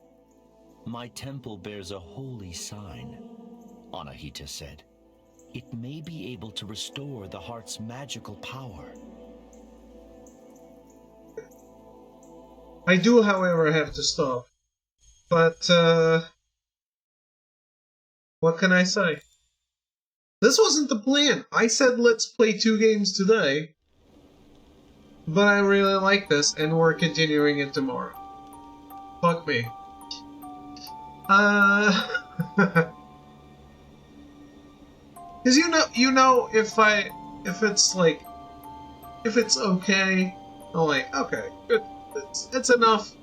My temple bears a holy sign, Anahita said. It may be able to restore the heart's magical power. I do, however, have to stop. But, what can I say? This wasn't the plan. I said let's play 2 games today. But I really like this, and we're continuing it tomorrow. Fuck me. Cause you know, if it's okay, I'm like, okay, good, it's enough.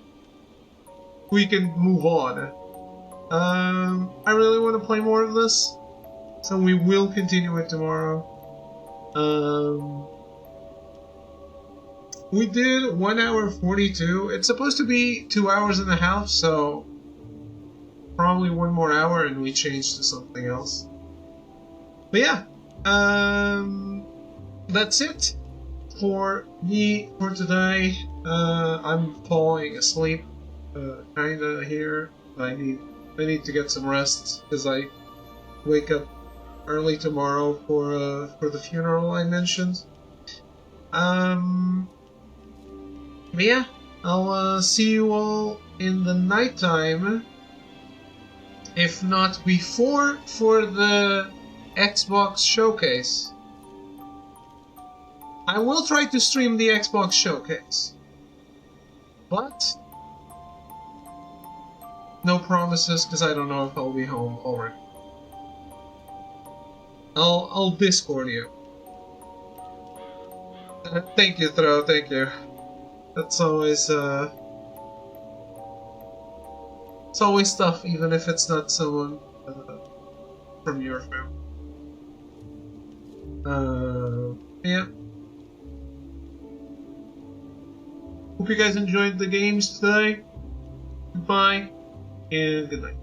We can move on. I really want to play more of this, so we will continue it tomorrow. We did 1 hour 42. It's supposed to be 2 hours and a half, so probably 1 more hour and we change to something else. But yeah, that's it for me for today. I'm falling asleep, kinda here. I need to get some rest because I wake up early tomorrow for the funeral I mentioned. But yeah, I'll see you all in the nighttime If not before, for the Xbox Showcase. I will try to stream the Xbox Showcase. But no promises, because I don't know if I'll be home already. I'll Discord you. Thank you, Throw, thank you. That's always, it's always tough, even if it's not someone from your family. Yeah. Hope you guys enjoyed the games today. Goodbye, and good night.